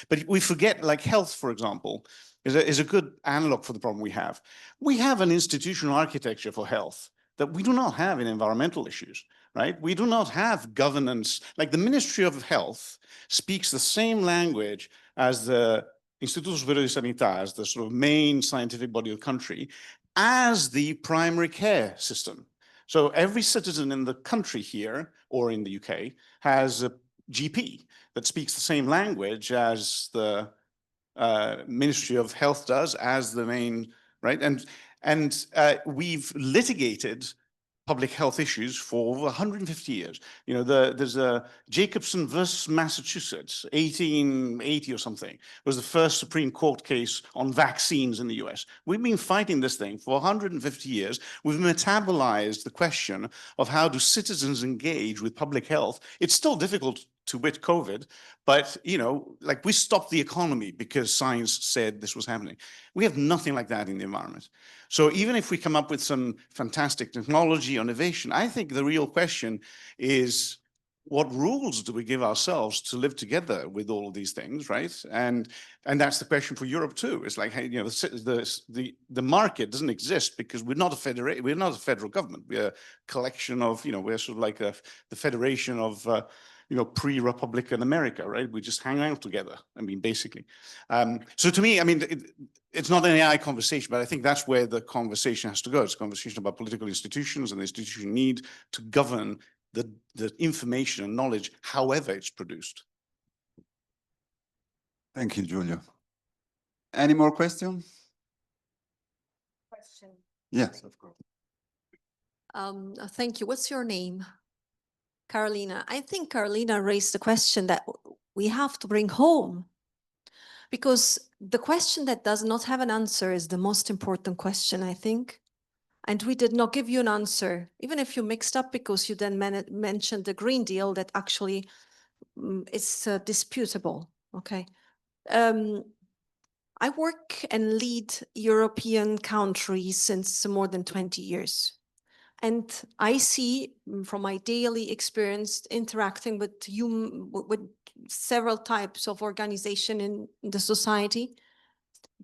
but we forget, like health, for example, is a good analog for the problem we have. We have an institutional architecture for health that we do not have in environmental issues. right? We do not have governance. Like the Ministry of Health speaks the same language as the Istituto Superiore di Sanità, as the sort of main scientific body of the country, as the primary care system. So every citizen in the country here, or in the UK, has a GP that speaks the same language as the Ministry of Health does, as the main, right? And we've litigated public health issues for over 150 years. You know, there's a Jacobson versus Massachusetts, 1880 or something. It was the first Supreme Court case on vaccines in the US. We've been fighting this thing for 150 years. We've metabolized the question of how do citizens engage with public health. It's still difficult to with COVID, but, you know, like we stopped the economy because science said this was happening. We have nothing like that in the environment. So even if we come up with some fantastic technology or innovation, I think the real question is, what rules do we give ourselves to live together with all of these things, right? And that's the question for Europe too. It's like, hey, you know, the market doesn't exist because we're not a federal government. We're a collection of, you know, we're sort of like the federation of you know, pre-Republican America, right? We just hang out together. I mean, basically. So to me, I mean, it's not an AI conversation, but I think that's where the conversation has to go. It's a conversation about political institutions, and the institution need to govern the information and knowledge, however it's produced. Thank you, Giulio. Any more questions? Question. Yes, of course. Thank you. What's your name? Carolina. I think Carolina raised the question that we have to bring home, because the question that does not have an answer is the most important question, I think. And we did not give you an answer, even if you mixed up, because you then mentioned the Green Deal that actually is disputable. Okay. I work and lead European countries since more than 20 years. And I see from my daily experience interacting with several types of organization in the society,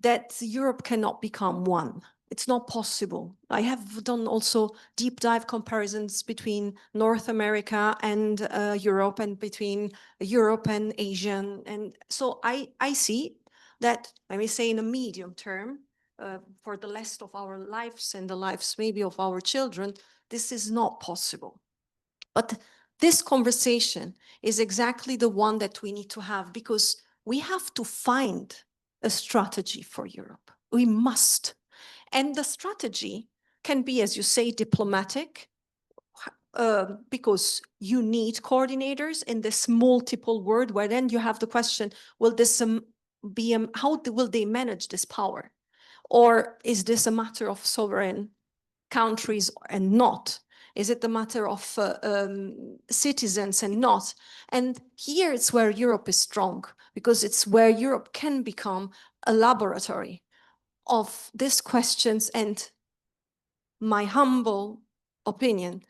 that Europe cannot become one. It's not possible. I have done also deep dive comparisons between North America and Europe, and between Europe and Asian. And so I see that, I may say in a medium term, for the rest of our lives and the lives maybe of our children, this is not possible. But this conversation is exactly the one that we need to have, because we have to find a strategy for Europe. We must. And the strategy can be, as you say, diplomatic, because you need coordinators in this multiple world, where then you have the question, will this how will they manage this power? Or is this a matter of sovereign countries and not? Is it a matter of citizens and not? And here it's where Europe is strong, because it's where Europe can become a laboratory of these questions, and my humble opinion,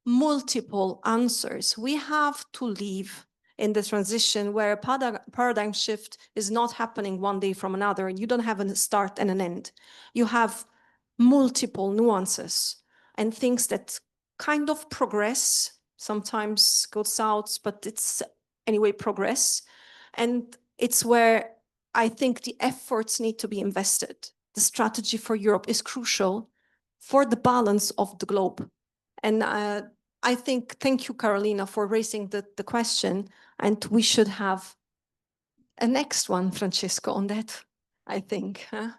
multiple answers. We have to live in the transition where a paradigm shift is not happening one day from another, and you don't have a start and an end. You have multiple nuances and things that kind of progress, sometimes go south, but it's anyway progress. And it's where I think the efforts need to be invested. The strategy for Europe is crucial for the balance of the globe. And I think, thank you, Carolina, for raising the question. And we should have a next one, Francesco, on that, I think. Huh?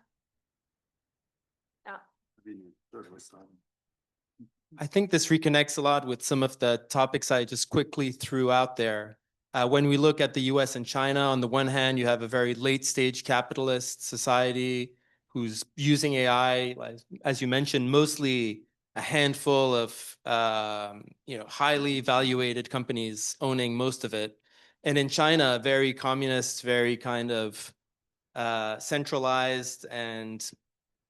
I think this reconnects a lot with some of the topics I just quickly threw out there. When we look at the US and China, on the one hand, you have a very late stage capitalist society who's using AI, as you mentioned, mostly a handful of highly evaluated companies owning most of it. And in China, very communist, very kind of centralized and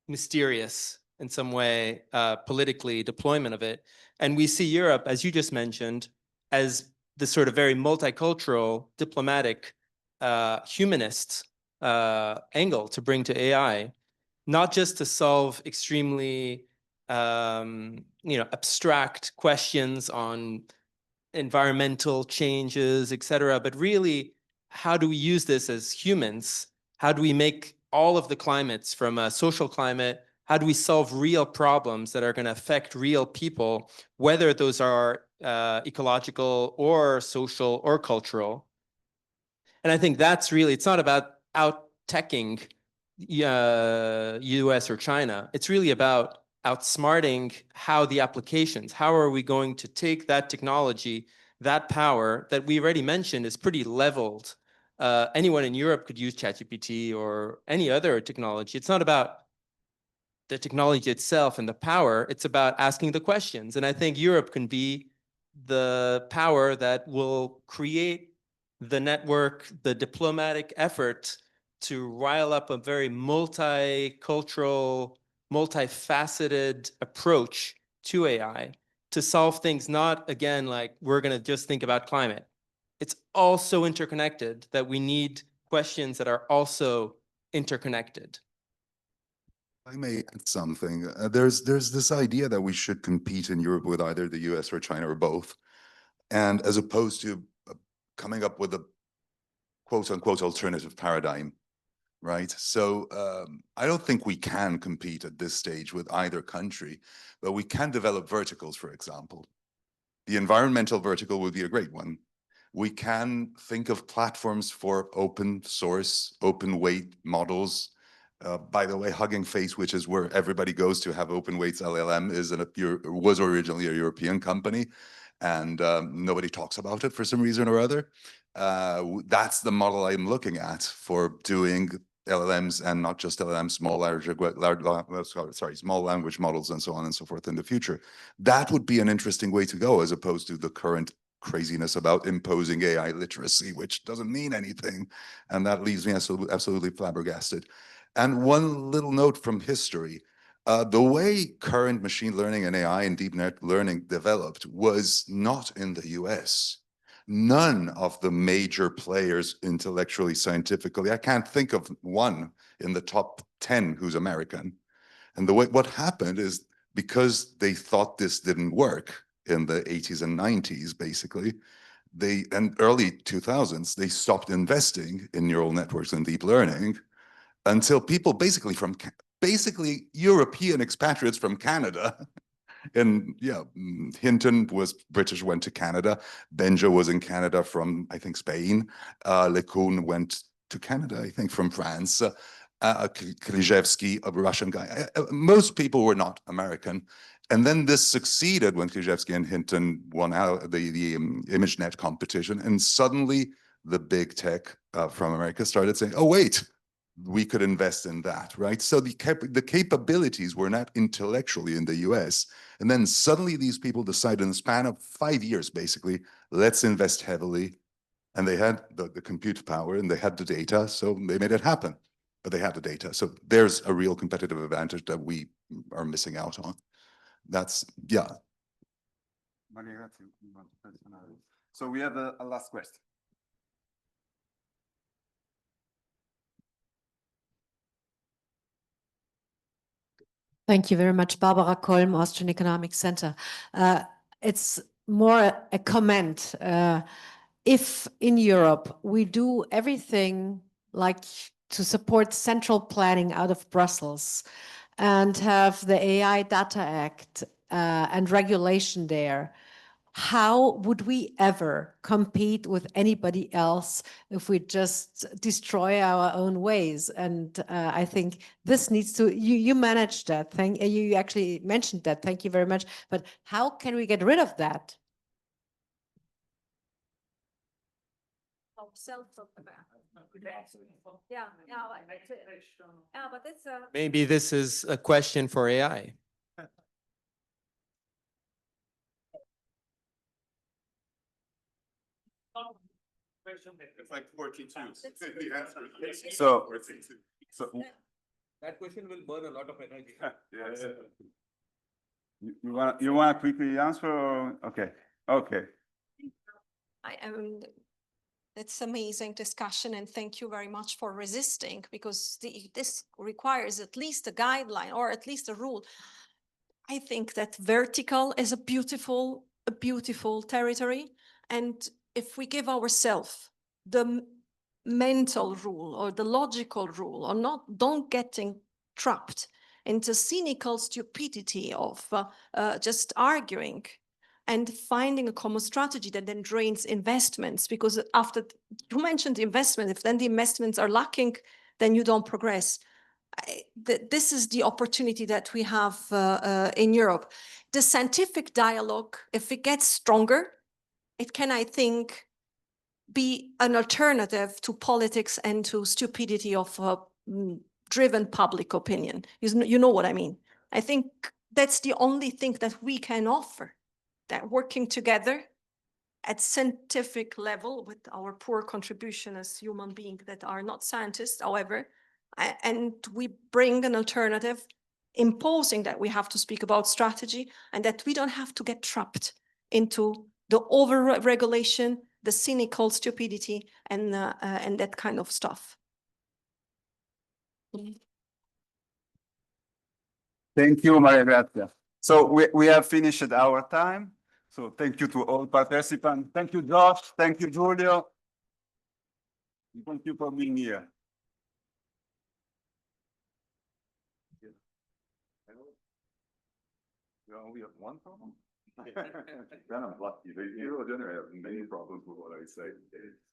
mysterious in some way, politically, deployment of it. And we see Europe, as you just mentioned, as the sort of very multicultural, diplomatic, humanist angle to bring to AI, not just to solve extremely abstract questions on environmental changes, et cetera, but really, how do we use this as humans? How do we make all of the climates from a social climate? How do we solve real problems that are going to affect real people, whether those are ecological or social or cultural? And I think that's really, it's not about out-teching US or China. It's really about outsmarting how the applications, how are we going to take that technology, that power that we already mentioned is pretty leveled. Anyone in Europe could use ChatGPT or any other technology. It's not about the technology itself and the power, it's about asking the questions. And I think Europe can be the power that will create the network, the diplomatic effort to rile up a very multicultural, multifaceted approach to AI to solve things, not again, like we're going to just think about climate. It's also interconnected that we need questions that are also interconnected. I may add something. There's this idea that we should compete in Europe with either the US or China or both. And as opposed to coming up with a quote unquote alternative paradigm, right? So I don't think we can compete at this stage with either country, but we can develop verticals, for example. The environmental vertical would be a great one. We can think of platforms for open source, open weight models. By the way, Hugging Face, which is where everybody goes to have open weights LLM, was originally a European company, and nobody talks about it for some reason or other. That's the model I'm looking at for doing LLMs, and not just LLMs, small language models and so on and so forth in the future. That would be an interesting way to go, as opposed to the current craziness about imposing AI literacy, which doesn't mean anything. And that leaves me absolutely flabbergasted. And one little note from history. The way current machine learning and AI and deep net learning developed was not in the US. None of the major players intellectually, scientifically, I can't think of one in the top 10 who's American. And what happened is, because they thought this didn't work in the 80s and 90s, basically, and early 2000s, they stopped investing in neural networks and deep learning until people basically European expatriates from Canada. And yeah, Hinton was British, went to Canada. Benja was in Canada from, I think, Spain. LeCun went to Canada, I think, from France. Kryzhevsky, a Russian guy. Most people were not American. And then this succeeded when Kryzhevsky and Hinton won out the ImageNet competition. And suddenly the big tech from America started saying, oh, wait, we could invest in that, right? So the capabilities were not intellectually in the US. And then suddenly these people decided, in the span of 5 years, basically, let's invest heavily. And they had the compute power and they had the data, so they made it happen. But they had the data. So there's a real competitive advantage that we are missing out on. That's, yeah. So we have a last question. Thank you very much, Barbara Kolm, Austrian Economic Center. It's more a comment. If in Europe we do everything like to support central planning out of Brussels and have the AI Data Act and regulation there, how would we ever compete with anybody else if we just destroy our own ways? And I think this needs to, you managed that. You actually mentioned that. Thank you very much. But how can we get rid of that? Maybe this is a question for AI. It's like 42. So that question will burn a lot of energy. Yes. You want to quickly answer? Or? Okay. It's amazing discussion, and thank you very much for resisting, because this requires at least a guideline or at least a rule. I think that vertical is a beautiful territory. And if we give ourselves the mental rule or the logical rule, or don't getting trapped into cynical stupidity of just arguing and finding a common strategy that then drains investments, because after you mentioned investment, if then the investments are lacking, then you don't progress. This is the opportunity that we have in Europe. The scientific dialogue, if it gets stronger, it can, I think, be an alternative to politics and to stupidity of driven public opinion. You know what I mean? I think that's the only thing that we can offer, that working together at scientific level with our poor contribution as human beings that are not scientists, however, and we bring an alternative, imposing that we have to speak about strategy and that we don't have to get trapped into the over-regulation, the cynical stupidity, and that kind of stuff. Thank you, Maria Grazia. So we have finished our time. So thank you to all participants. Thank you, Josh. Thank you, Giulio. Thank you for being here. You only have one problem? Then I'm lucky. They generally have many problems with what I say.